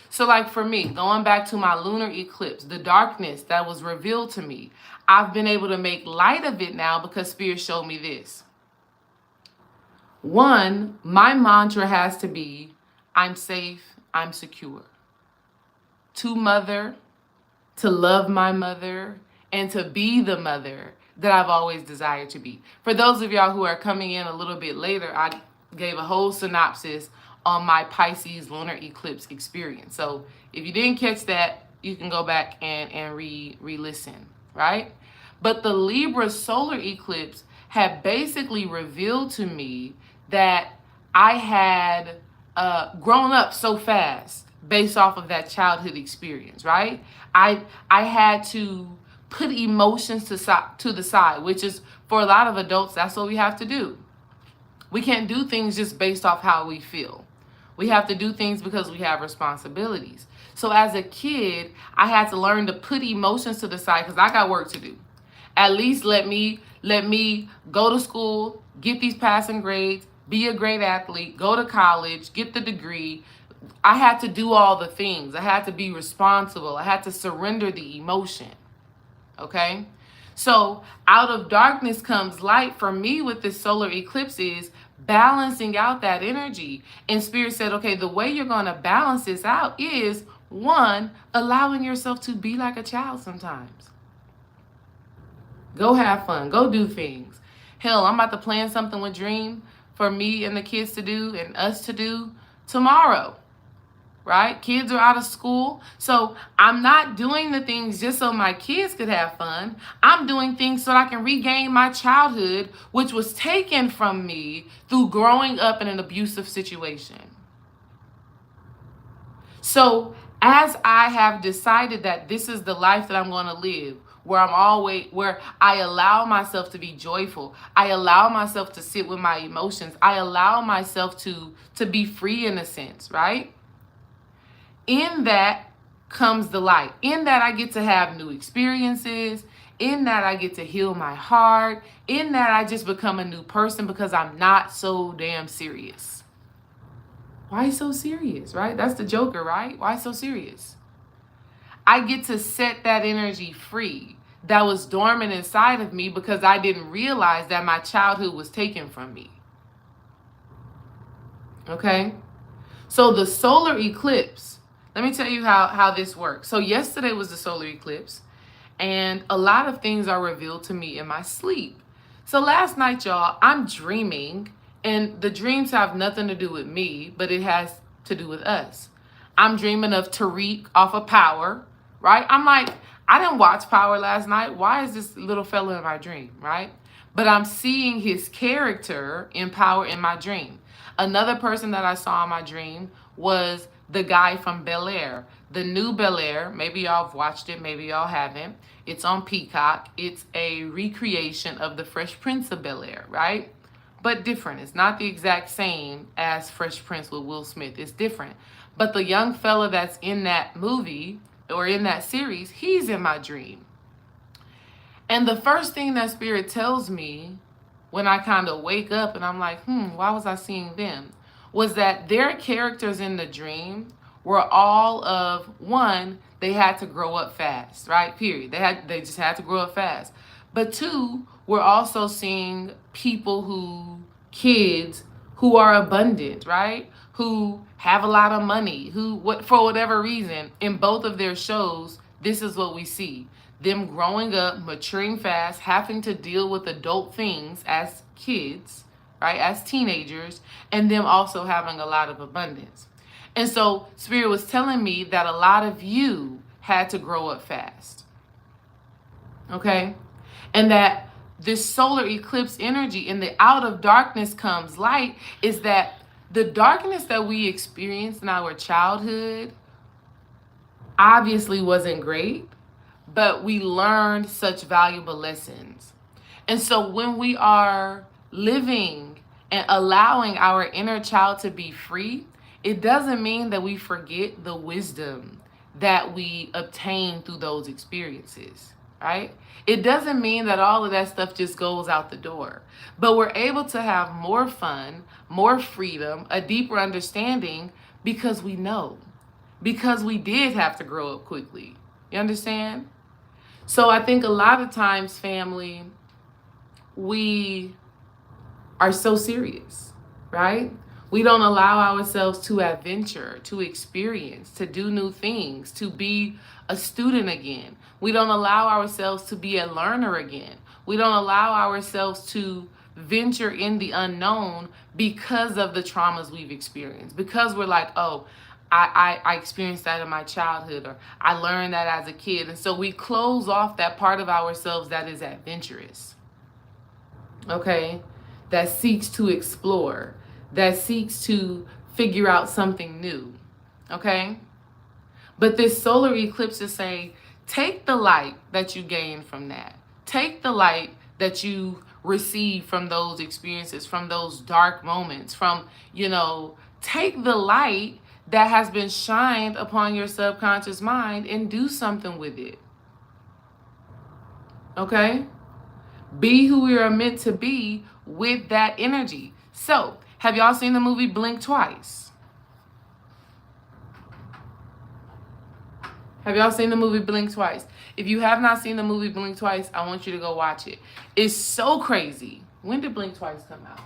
So like for me, going back to my lunar eclipse, the darkness that was revealed to me, I've been able to make light of it now because Spirit showed me this. One, my mantra has to be, I'm safe, I'm secure. To mother, to love my mother, and to be the mother that I've always desired to be. For those of y'all who are coming in a little bit later, I gave a whole synopsis on my Pisces lunar eclipse experience. So if you didn't catch that, you can go back and re-listen, right? But the Libra solar eclipse had basically revealed to me that I had grown up so fast based off of that childhood experience, right? I had to put emotions to the side, which is, for a lot of adults, that's what we have to do. We can't do things just based off how we feel. We have to do things because we have responsibilities. So as a kid, I had to learn to put emotions to the side because I got work to do. At least let me go to school, get these passing grades, be a great athlete, go to college, get the degree. I had to do all the things. I had to be responsible. I had to surrender the emotion. Okay? So out of darkness comes light for me with this solar eclipse is balancing out that energy. And Spirit said, okay, the way you're going to balance this out is, one, allowing yourself to be like a child sometimes. Go have fun. Go do things. Hell, I'm about to plan something with Dream for me and the kids to do and us to do tomorrow. Right? Kids are out of school. So I'm not doing the things just so my kids could have fun. I'm doing things so I can regain my childhood, which was taken from me through growing up in an abusive situation. So as I have decided that this is the life that I'm going to live, where I allow myself to be joyful. I allow myself to sit with my emotions. I allow myself to be free in a sense, right? In that comes the light. In that I get to have new experiences. In that I get to heal my heart. In that I just become a new person because I'm not so damn serious. Why so serious, right? That's the Joker, right? Why so serious? I get to set that energy free that was dormant inside of me because I didn't realize that my childhood was taken from me. Okay? So the solar eclipse, let me tell you how this works. So yesterday was the solar eclipse, and a lot of things are revealed to me in my sleep. So last night, y'all, I'm dreaming, and the dreams have nothing to do with me, but it has to do with us. I'm dreaming of Tariq off of Power, right? I'm like, I didn't watch Power last night. Why is this little fella in my dream, right? But I'm seeing his character in Power in my dream. Another person that I saw in my dream was the guy from Bel-Air, the new Bel-Air. Maybe y'all have watched it, maybe y'all haven't. It's on Peacock. It's a recreation of the Fresh Prince of Bel-Air, right? But different. It's not the exact same as Fresh Prince with Will Smith. It's different. But the young fella that's in that movie or in that series, he's in my dream. And the first thing that Spirit tells me when I kind of wake up and I'm like, why was I seeing them? Was that their characters in the dream were all of, one, they had to grow up fast, right? Period. They just had to grow up fast. But two, we're also seeing kids who are abundant, right? Who have a lot of money, for whatever reason, in both of their shows, this is what we see. Them growing up, maturing fast, having to deal with adult things as kids, right, as teenagers, and them also having a lot of abundance. And so Spirit was telling me that a lot of you had to grow up fast, okay? And that this solar eclipse energy, in the out of darkness comes light, is that the darkness that we experienced in our childhood obviously wasn't great, but we learned such valuable lessons. And so when we are living and allowing our inner child to be free, it doesn't mean that we forget the wisdom that we obtain through those experiences, right? It doesn't mean that all of that stuff just goes out the door, but we're able to have more fun, more freedom, a deeper understanding because we know, because we did have to grow up quickly. You understand? So I think a lot of times, family, we are so serious, right? We don't allow ourselves to adventure, to experience, to do new things, to be a student again. We don't allow ourselves to be a learner again. We don't allow ourselves to venture in the unknown because of the traumas we've experienced. Because we're like, oh, I experienced that in my childhood, or I learned that as a kid. And so we close off that part of ourselves that is adventurous, okay? That seeks to explore, that seeks to figure out something new, okay? But this solar eclipse is saying, take the light that you gain from that. Take the light that you receive from those experiences, from those dark moments, from, take the light that has been shined upon your subconscious mind and do something with it, okay? Be who we are meant to be with that energy. So, have y'all seen the movie Blink Twice? Have y'all seen the movie Blink Twice? If you have not seen the movie Blink Twice, I want you to go watch it. It's so crazy. When did Blink Twice come out?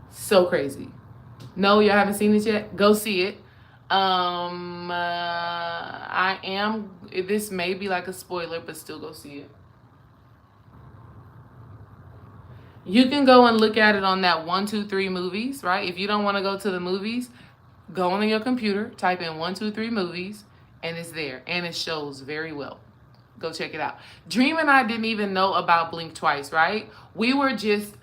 So crazy. No, y'all haven't seen it yet? Go see it. This may be like a spoiler, but still go see it. You can go and look at it on that 123 movies, right? If you don't want to go to the movies, go on your computer, type in 123 movies, and it's there. And it shows very well. Go check it out. Dream and I didn't even know about Blink Twice, right? We were just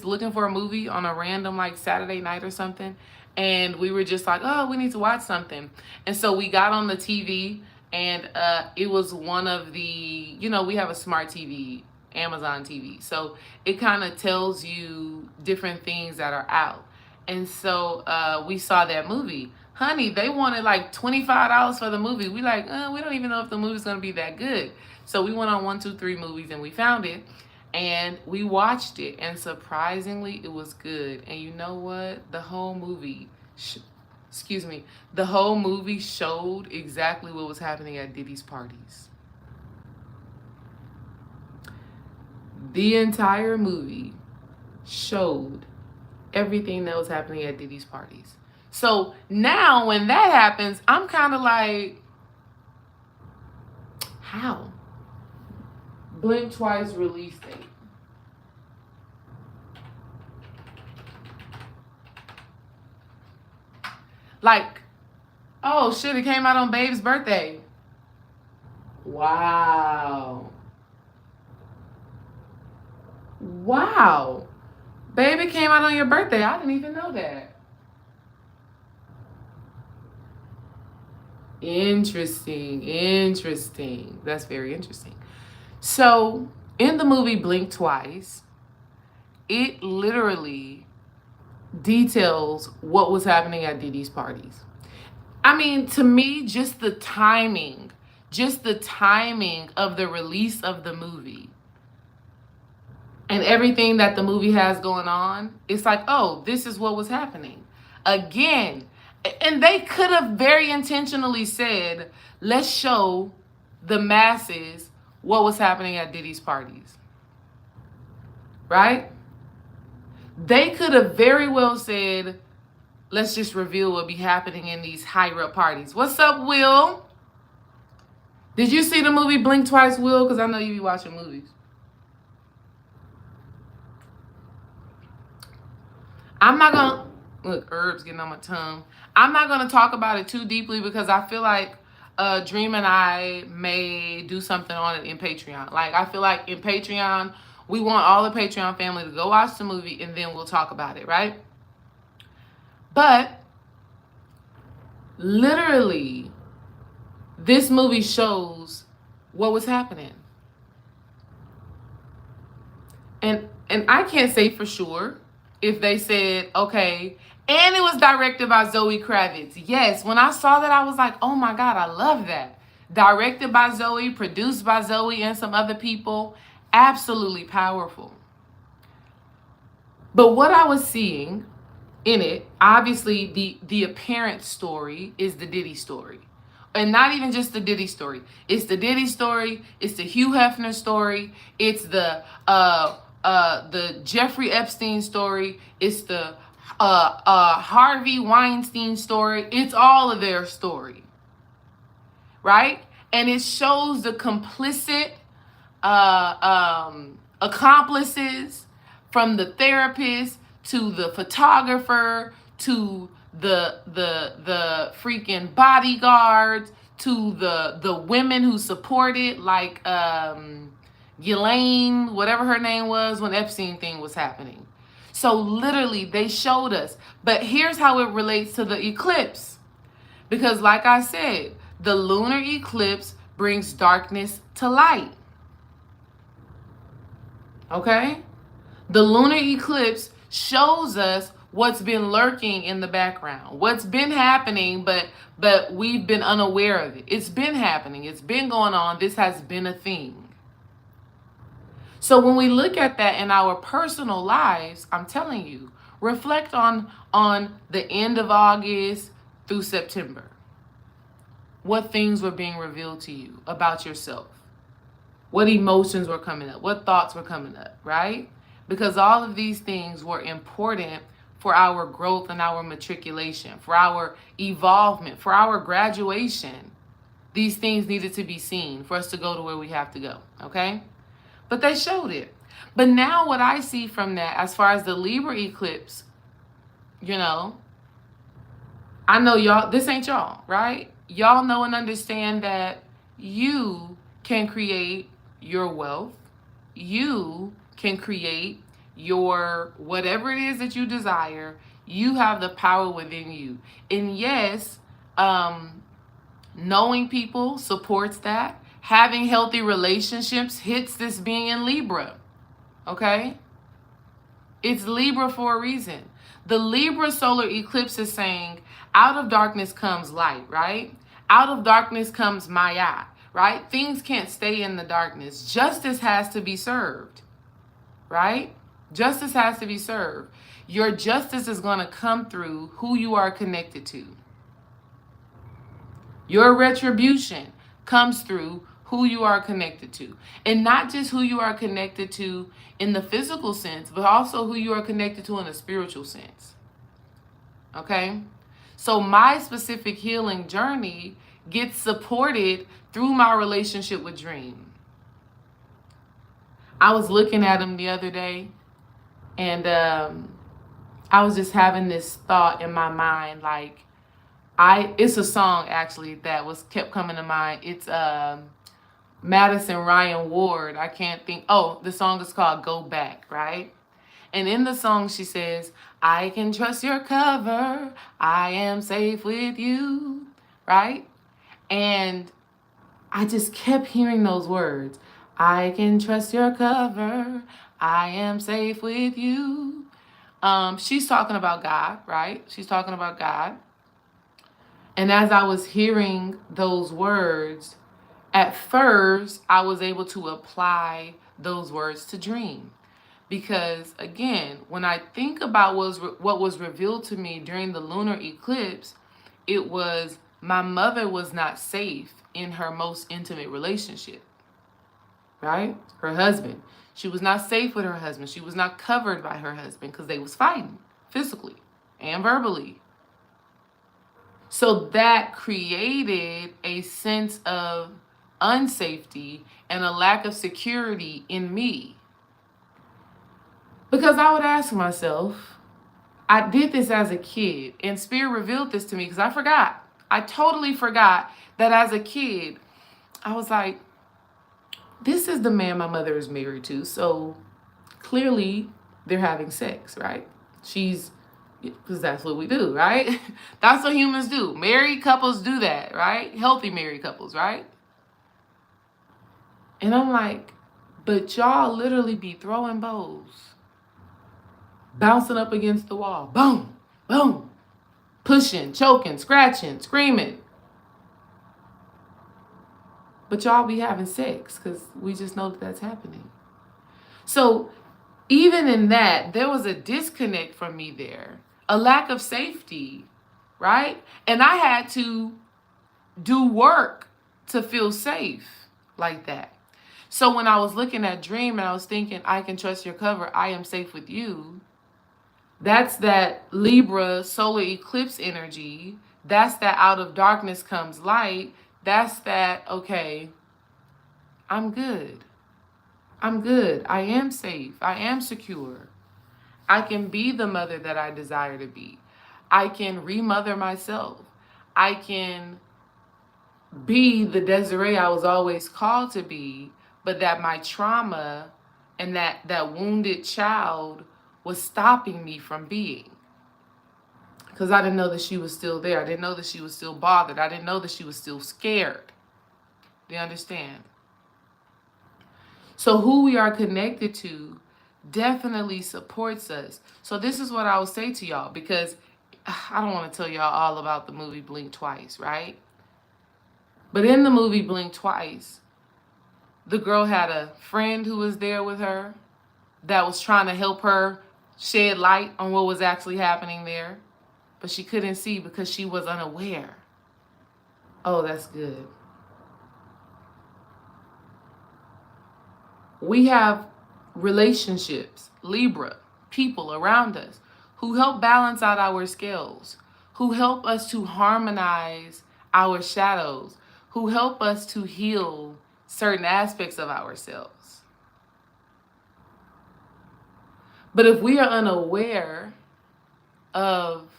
looking for a movie on a random like Saturday night or something. And we were just like, oh, we need to watch something. And so we got on the TV, and it was one of the, we have a smart TV, Amazon TV. So it kind of tells you different things that are out. And so we saw that movie. Honey, they wanted like $25 for the movie. We like, we don't even know if the movie's going to be that good. So we went on 123 movies and we found it. And we watched it, and surprisingly, it was good. And you know what? The whole movie, the whole movie showed exactly what was happening at Diddy's parties. The entire movie showed everything that was happening at Diddy's parties. So now when that happens, I'm kind of like, how? Blink Twice release date. Like, oh shit, it came out on Babe's birthday. Wow. Wow. Baby came out on your birthday. I didn't even know that. Interesting. That's very interesting. So, in the movie Blink Twice, it literally details what was happening at Diddy's parties. I mean, to me, just the timing of the release of the movie and everything that the movie has going on, it's like, oh, this is what was happening. Again, and they could have very intentionally said, let's show the masses what was happening at Diddy's parties, right? They could have very well said, let's just reveal what be happening in these higher-up parties. What's up, Will? Did you see the movie Blink Twice, Will? Because I know you be watching movies. I'm not going to, look, herbs getting on my tongue. I'm not going to talk about it too deeply because I feel like Dream and I may do something on it in Patreon. Like, I feel like in Patreon, we want all the Patreon family to go watch the movie and then we'll talk about it, right? But literally, this movie shows what was happening. And I can't say for sure if they said, okay, and it was directed by Zoe Kravitz. Yes, when I saw that, I was like, oh my God, I love that. Directed by Zoe, produced by Zoe and some other people. Absolutely powerful. But what I was seeing in it, obviously the apparent story is the Diddy story. And not even just the Diddy story. It's the Diddy story, it's the Hugh Hefner story, it's the Jeffrey Epstein story, it's the Harvey Weinstein story. It's all of their story. Right? And it shows the complicit accomplices, from the therapist to the photographer to the freaking bodyguards to the women who supported, like Ghislaine, whatever her name was, when Epstein thing was happening. So literally they showed us. But here's how it relates to the eclipse. Because like I said, the lunar eclipse brings darkness to light. Okay? The lunar eclipse shows us what's been lurking in the background, what's been happening, but we've been unaware of it. It's been happening. It's been going on. This has been a thing. So when we look at that in our personal lives, I'm telling you, reflect on the end of August through September. What things were being revealed to you about yourself? What emotions were coming up? What thoughts were coming up, right? Because all of these things were important for our growth and our matriculation, for our evolvement, for our graduation. These things needed to be seen for us to go to where we have to go, okay? But they showed it. But now what I see from that, as far as the Libra eclipse, you know, I know y'all, this ain't y'all, right? Y'all know and understand that you can create your wealth. You can create your whatever it is that you desire. You have the power within you. And yes, knowing people supports that. Having healthy relationships hits this being in Libra. Okay? It's Libra for a reason. The Libra solar eclipse is saying, out of darkness comes light, right? Out of darkness comes Maya, right? Things can't stay in the darkness. Justice has to be served, right? Justice has to be served. Your justice is going to come through who you are connected to. Your retribution comes through who you are connected to. And not just who you are connected to in the physical sense, but also who you are connected to in a spiritual sense. Okay? So my specific healing journey gets supported through my relationship with Dream. I was looking at him the other day, and I was just having this thought in my mind, like, it's a song actually that kept coming to mind. It's Madison Ryan Ward. I can't think. Oh, the song is called Go Back, right? And in the song she says, I can trust your cover. I am safe with you, right? And I just kept hearing those words. I can trust your cover. I am safe with you. She's talking about God, right? She's talking about God. And as I was hearing those words, at first, I was able to apply those words to Dream. Because again, when I think about what was revealed to me during the lunar eclipse, it was my mother was not safe in her most intimate relationship, right? Her husband. She was not safe with her husband. She was not covered by her husband because they was fighting physically and verbally. So that created a sense of unsafety and a lack of security in me. Because I would ask myself, I did this as a kid, and Spirit revealed this to me because I forgot. I totally forgot that as a kid, I was like, this is the man my mother is married to, so clearly they're having sex, right? Because that's what we do, right? That's what humans do. Married couples do that, right? Healthy married couples, right? And I'm like, But y'all literally be throwing bows, bouncing up against the wall. Boom, boom, pushing, choking, scratching, screaming. But y'all be having sex because we just know that that's happening. So even in that, there was a disconnect from me there, a lack of safety, right? And I had to do work to feel safe like that. So when I was looking at Dream and I was thinking, I can trust your cover, I am safe with you. That's that Libra solar eclipse energy. That's that out of darkness comes light. That's that, okay, I'm good. I'm good. I am safe. I am secure. I can be the mother that I desire to be. I can remother myself. I can be the Desiree I was always called to be, but that my trauma and that wounded child was stopping me from being. Because I didn't know that she was still there. I didn't know that she was still bothered. I didn't know that she was still scared. Do you understand? So who we are connected to definitely supports us. So this is what I will say to y'all, because I don't want to tell y'all all about the movie Blink Twice, right? But in the movie Blink Twice, the girl had a friend who was there with her that was trying to help her shed light on what was actually happening there. But she couldn't see because she was unaware. Oh, that's good. We have relationships, Libra, people around us who help balance out our scales, who help us to harmonize our shadows, who help us to heal certain aspects of ourselves. But if we are unaware of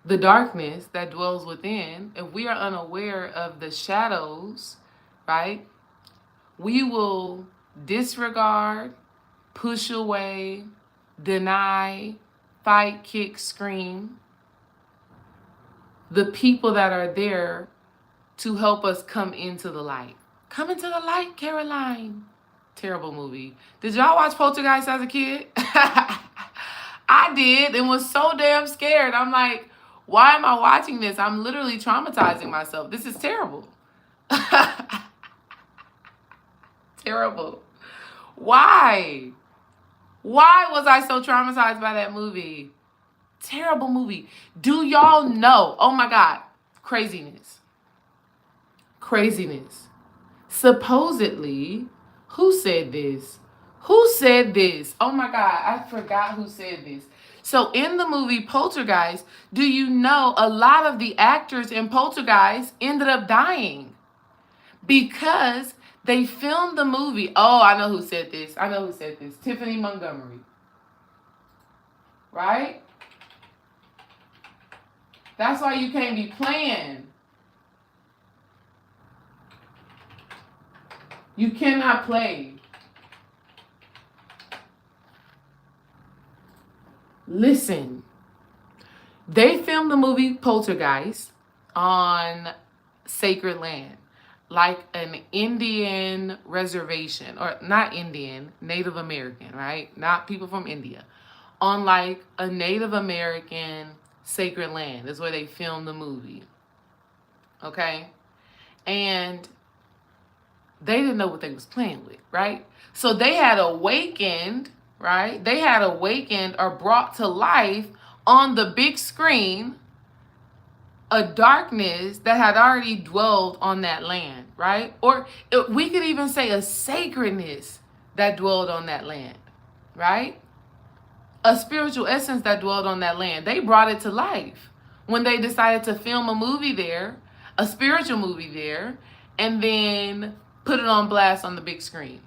the darkness that dwells within, if we are unaware of the shadows, right, we will disregard, push away, deny, fight, kick, scream the people that are there to help us come into the light. Come into the light, Caroline. Terrible movie. Did y'all watch Poltergeist as a kid? I did and was so damn scared. I'm like, why am I watching this? I'm literally traumatizing myself. This is terrible. Terrible. Why? Why was I so traumatized by that movie? Terrible movie. Do y'all know? Oh my God. Craziness. Craziness. Supposedly, who said this? Who said this? Oh my God, I forgot who said this. So in the movie Poltergeist, do you know a lot of the actors in Poltergeist ended up dying because they filmed the movie? Oh, I know who said this. I know who said this. Tiffany Montgomery. Right? That's why you can't be playing. You cannot play. Listen, they filmed the movie Poltergeist on sacred land, like an Indian reservation, or not Indian, Native American, right? Not people from India. On like a Native American sacred land is where they filmed the movie. Okay? And they didn't know what they was playing with, right? So they had awakened, right? They had awakened or brought to life on the big screen a darkness that had already dwelled on that land, right? Or we could even say a sacredness that dwelled on that land, right? A spiritual essence that dwelled on that land. They brought it to life when they decided to film a movie there, a spiritual movie there, and then put it on blast on the big screen.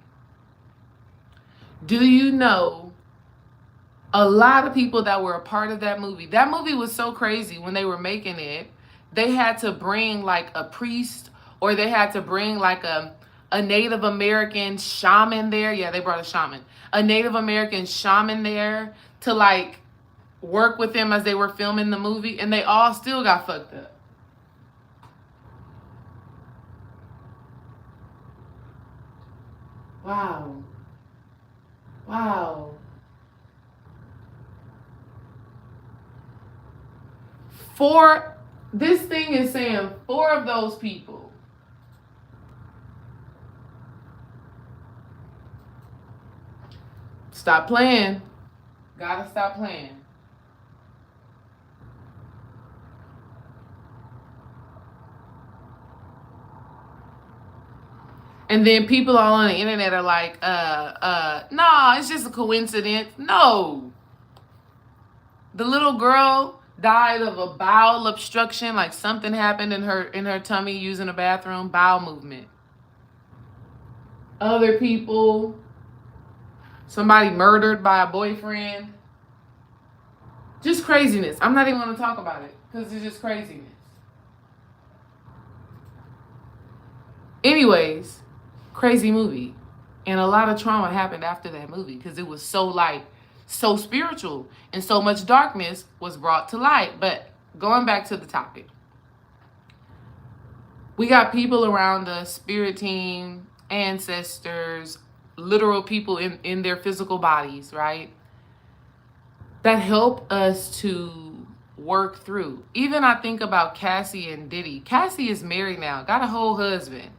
Do you know a lot of people that were a part of that movie? That movie was so crazy when they were making it. They had to bring like a priest, or they had to bring like a Native American shaman there. Yeah, they brought a shaman. A Native American shaman there to like work with them as they were filming the movie, and they all still got fucked up. Wow. Wow. This thing is saying 4 of those people. Stop playing. Gotta stop playing. And then people all on the internet are like, nah, it's just a coincidence. No. The little girl died of a bowel obstruction, like something happened in her tummy using a bathroom, bowel movement. Other people, somebody murdered by a boyfriend. Just craziness. I'm not even going to talk about it because it's just craziness. Anyways, crazy movie. And a lot of trauma happened after that movie because it was so spiritual and so much darkness was brought to light. But going back to the topic, we got people around us, spirit team, ancestors, literal people in their physical bodies, right? That help us to work through. Even I think about Cassie and Diddy. Cassie is married now, got a whole husband.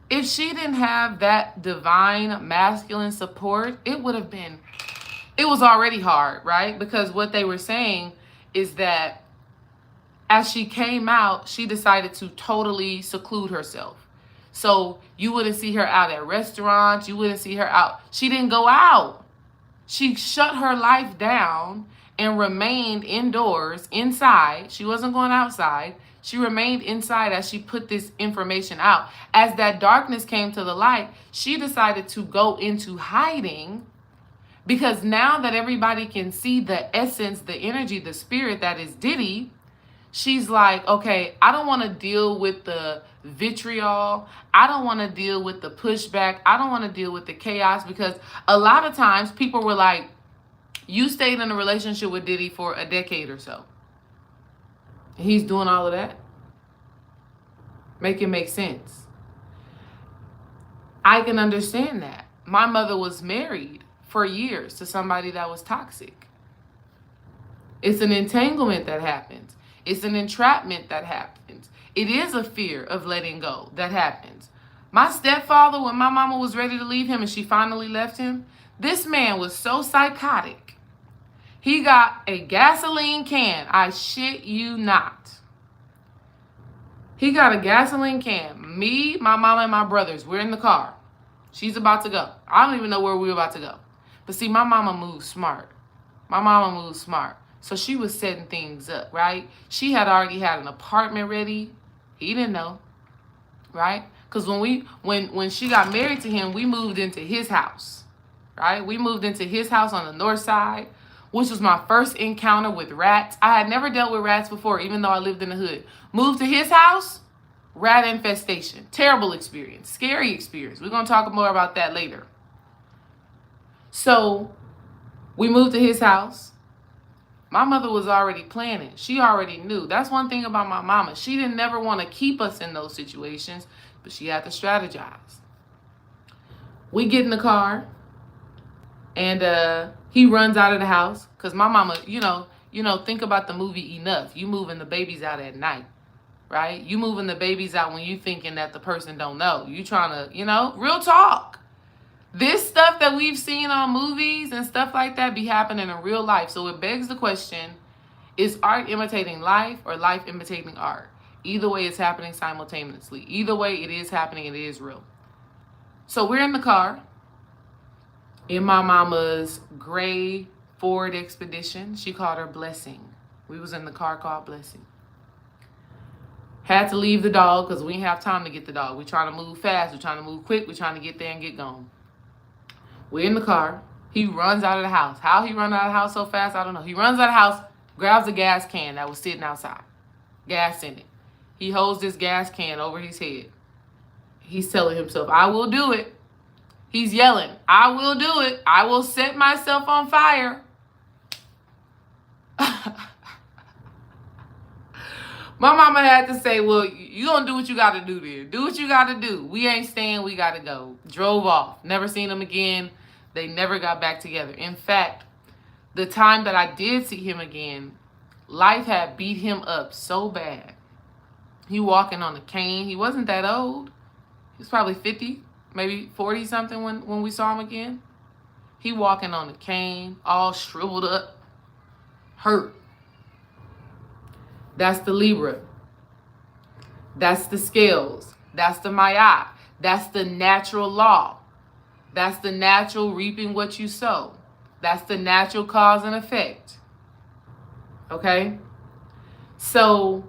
If she didn't have that divine masculine support, it was already hard, right? Because what they were saying is that as she came out, she decided to totally seclude herself. So you wouldn't see her out at restaurants. You wouldn't see her out. She didn't go out. She shut her life down and remained indoors, inside. She wasn't going outside. She remained inside as she put this information out. As that darkness came to the light, she decided to go into hiding because now that everybody can see the essence, the energy, the spirit that is Diddy, she's like, okay, I don't want to deal with the vitriol. I don't want to deal with the pushback. I don't want to deal with the chaos because a lot of times people were like, you stayed in a relationship with Diddy for a decade or so. He's doing all of that. Make it make sense. I can understand that. My mother was married for years to somebody that was toxic. It's an entanglement that happens. It's an entrapment that happens. It is a fear of letting go that happens. My stepfather, when my mama was ready to leave him and she finally left him, this man was so psychotic. He got a gasoline can. I shit you not. He got a gasoline can. Me, my mama, and my brothers, we're in the car. She's about to go. I don't even know where we were about to go. But see, my mama moves smart. So she was setting things up, right? She had already had an apartment ready. He didn't know, right? Because when she got married to him, we moved into his house, right? We moved into his house on the north side, which was my first encounter with rats. I had never dealt with rats before, even though I lived in the hood. Moved to his house, rat infestation. Terrible experience. Scary experience. We're going to talk more about that later. So we moved to his house. My mother was already planning. She already knew. That's one thing about my mama. She didn't never want to keep us in those situations, but she had to strategize. We get in the car, and he runs out of the house because my mama, think about the movie Enough. You moving the babies out at night, right? You moving the babies out when you thinking that the person don't know. You trying to, real talk. This stuff that we've seen on movies and stuff like that be happening in real life. So it begs the question, is art imitating life or life imitating art? Either way, it's happening simultaneously. Either way, it is happening and it is real. So we're in the car in my mama's gray Ford Expedition. She called her Blessing. We was in the car called Blessing. Had to leave the dog because we didn't have time to get the dog. We're trying to move fast. We're trying to move quick. We're trying to get there and get gone. We're in the car. He runs out of the house. How he run out of the house so fast, I don't know. He runs out of the house, grabs a gas can that was sitting outside. Gas in it. He holds this gas can over his head. He's telling himself, I will do it. He's yelling, I will do it. I will set myself on fire. My mama had to say, well, you gonna do what you gotta do there. Do what you gotta do. We ain't staying, we gotta go. Drove off. Never seen him again. They never got back together. In fact, the time that I did see him again, life had beat him up so bad. He walking on a cane. He wasn't that old. He was probably 50, maybe 40 something when we saw him again. He walking on a cane, all shriveled up, hurt. That's the Libra. That's the scales. That's the Maya. That's the natural law. That's the natural reaping what you sow. That's the natural cause and effect. Okay? So,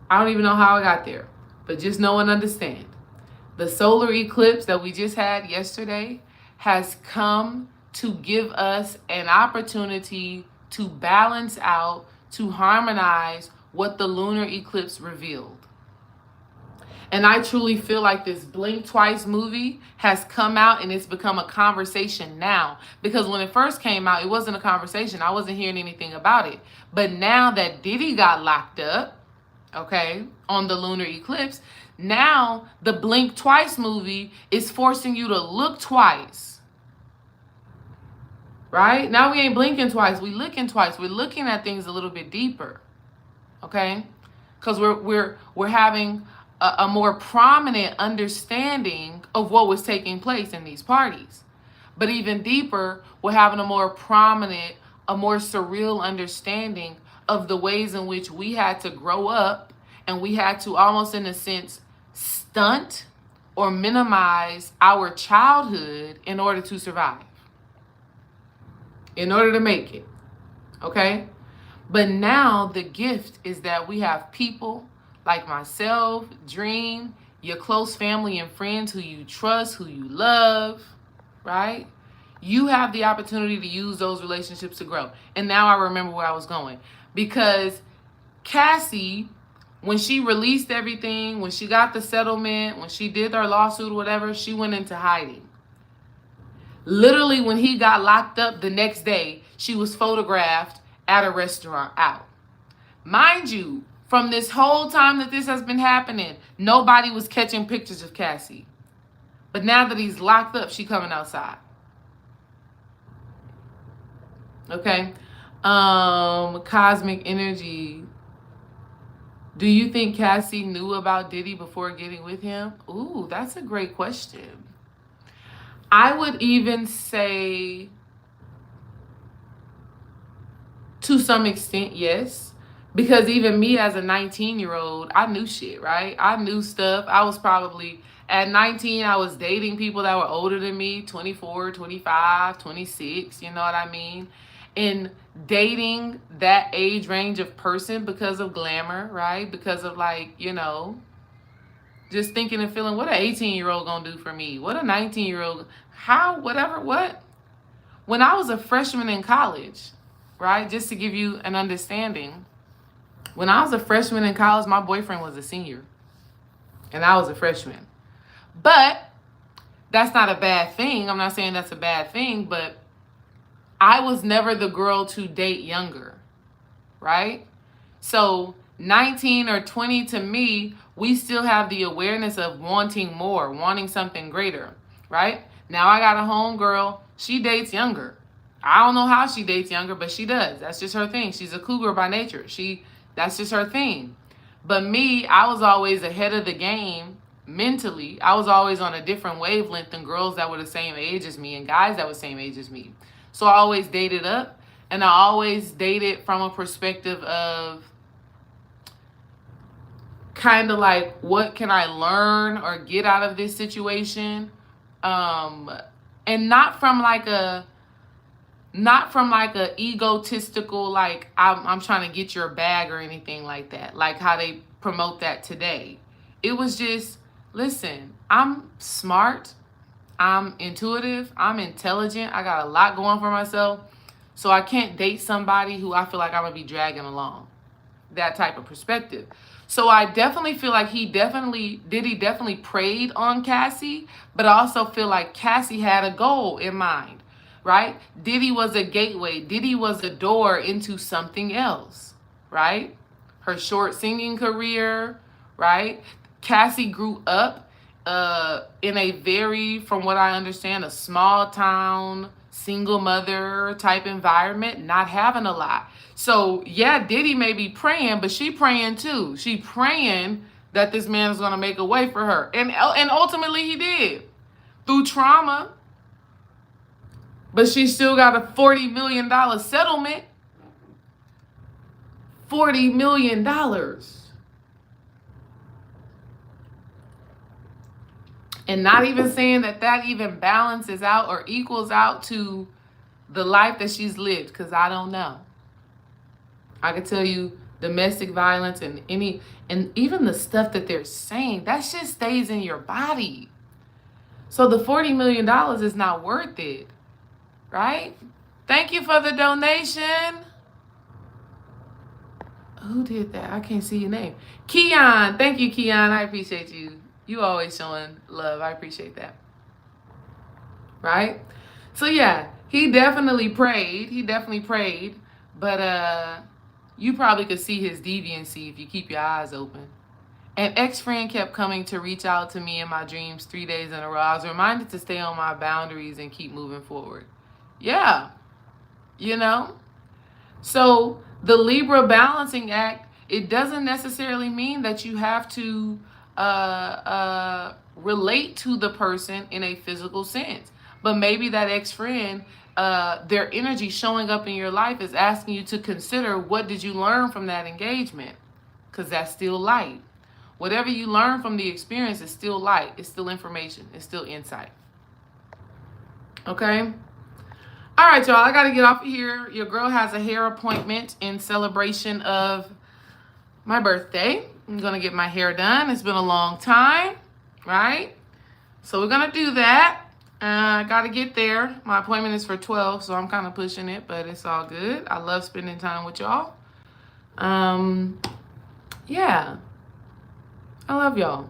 I don't even know how I got there, but just know and understand. The solar eclipse that we just had yesterday has come to give us an opportunity to balance out, to harmonize what the lunar eclipse revealed. And I truly feel like this Blink Twice movie has come out and it's become a conversation now. Because when it first came out, it wasn't a conversation. I wasn't hearing anything about it. But now that Diddy got locked up, okay, on the lunar eclipse, now the Blink Twice movie is forcing you to look twice. Right? Now we ain't blinking twice. We looking twice. We're looking at things a little bit deeper. Okay? Because we're having a more prominent understanding of what was taking place in these parties. But even deeper, we're having a more prominent, a more surreal understanding of the ways in which we had to grow up and we had to almost, in a sense, stunt or minimize our childhood in order to survive, in order to make it. Okay? But now the gift is that we have people like myself, Dream, your close family and friends who you trust, who you love, right? You have the opportunity to use those relationships to grow. And now I remember where I was going. Because Cassie, when she released everything, when she got the settlement, when she did her lawsuit or whatever, she went into hiding. Literally, when he got locked up the next day, she was photographed at a restaurant out. Mind you, from this whole time that this has been happening, nobody was catching pictures of Cassie. But now that he's locked up, she coming outside. Okay? Cosmic energy. Do you think Cassie knew about Diddy before getting with him? Ooh, that's a great question. I would even say, to some extent, yes. Because even me as a 19-year-old, I knew shit, right? I knew stuff. I was probably, at 19, I was dating people that were older than me, 24, 25, 26, you know what I mean? And dating that age range of person because of glamour, right? Because of, like, you know, just thinking and feeling, what an 18-year-old gonna do for me? What a 19-year-old, how, whatever, what? When I was a freshman in college, right? Just to give you an understanding, when I was a freshman in college, my boyfriend was a senior. And I was a freshman. But that's not a bad thing. I'm not saying that's a bad thing, but I was never the girl to date younger, right? So 19 or 20 to me, we still have the awareness of wanting more, wanting something greater, right? Now I got a homegirl. She dates younger. I don't know how she dates younger, but she does. That's just her thing. She's a cougar by nature. That's just her thing. But me, I was always ahead of the game mentally. I was always on a different wavelength than girls that were the same age as me and guys that were the same age as me. So I always dated up, and I always dated from a perspective of kind of like, what can I learn or get out of this situation? And not from like a egotistical, like I'm trying to get your bag or anything like that, like how they promote that today. It was just, listen, I'm smart, I'm intuitive, I'm intelligent, I got a lot going for myself, so I can't date somebody who I feel like I'm gonna be dragging along. That type of perspective. So I definitely feel like Diddy definitely preyed on Cassie, but I also feel like Cassie had a goal in mind, right? Diddy was a gateway. Diddy was a door into something else, right? Her short singing career, right? Cassie grew up in a very, from what I understand, a small town, single mother type environment, not having a lot. So yeah, Diddy may be praying, but she praying too. She praying that this man is gonna make a way for her. And ultimately he did. Through trauma. But she still got a $40 million settlement. $40 million. And not even saying that even balances out or equals out to the life that she's lived, because I don't know. I can tell you domestic violence and even the stuff that they're saying, that shit stays in your body. So the $40 million is not worth it, right? Thank you for the donation. Who did that? I can't see your name. Keon. Thank you, Keon. I appreciate you. You always showing love. I appreciate that. Right? So yeah, he definitely prayed. But you probably could see his deviancy if you keep your eyes open. An ex-friend kept coming to reach out to me in my dreams 3 days in a row. I was reminded to stay on my boundaries and keep moving forward. Yeah. So the Libra balancing act, it doesn't necessarily mean that you have to relate to the person in a physical sense. But maybe that ex-friend, their energy showing up in your life is asking you to consider, what did you learn from that engagement? Because that's still light. Whatever you learn from the experience is still light. It's still information. It's still insight. Okay? All right, y'all. I got to get off of here. Your girl has a hair appointment in celebration of my birthday. I'm going to get my hair done. It's been a long time, right? So we're going to do that. I got to get there. My appointment is for 12, so I'm kind of pushing it, but it's all good. I love spending time with y'all. Yeah. I love y'all.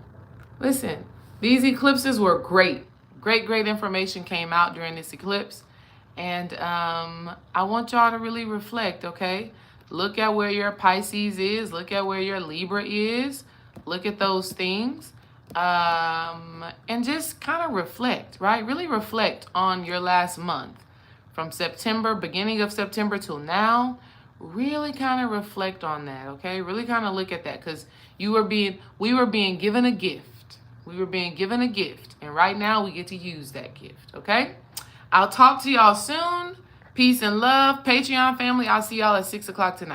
Listen, these eclipses were great. Great information came out during this eclipse. And I want y'all to really reflect, okay? Look at where your Pisces is. Look at where your Libra is. Look at those things. And just kind of reflect, right? Really reflect on your last month. From September, beginning of September till now. Really kind of reflect on that, okay? Really kind of look at that, because we were being given a gift. We were being given a gift. And right now we get to use that gift, okay? I'll talk to y'all soon. Peace and love. Patreon family, I'll see y'all at 6 o'clock tonight.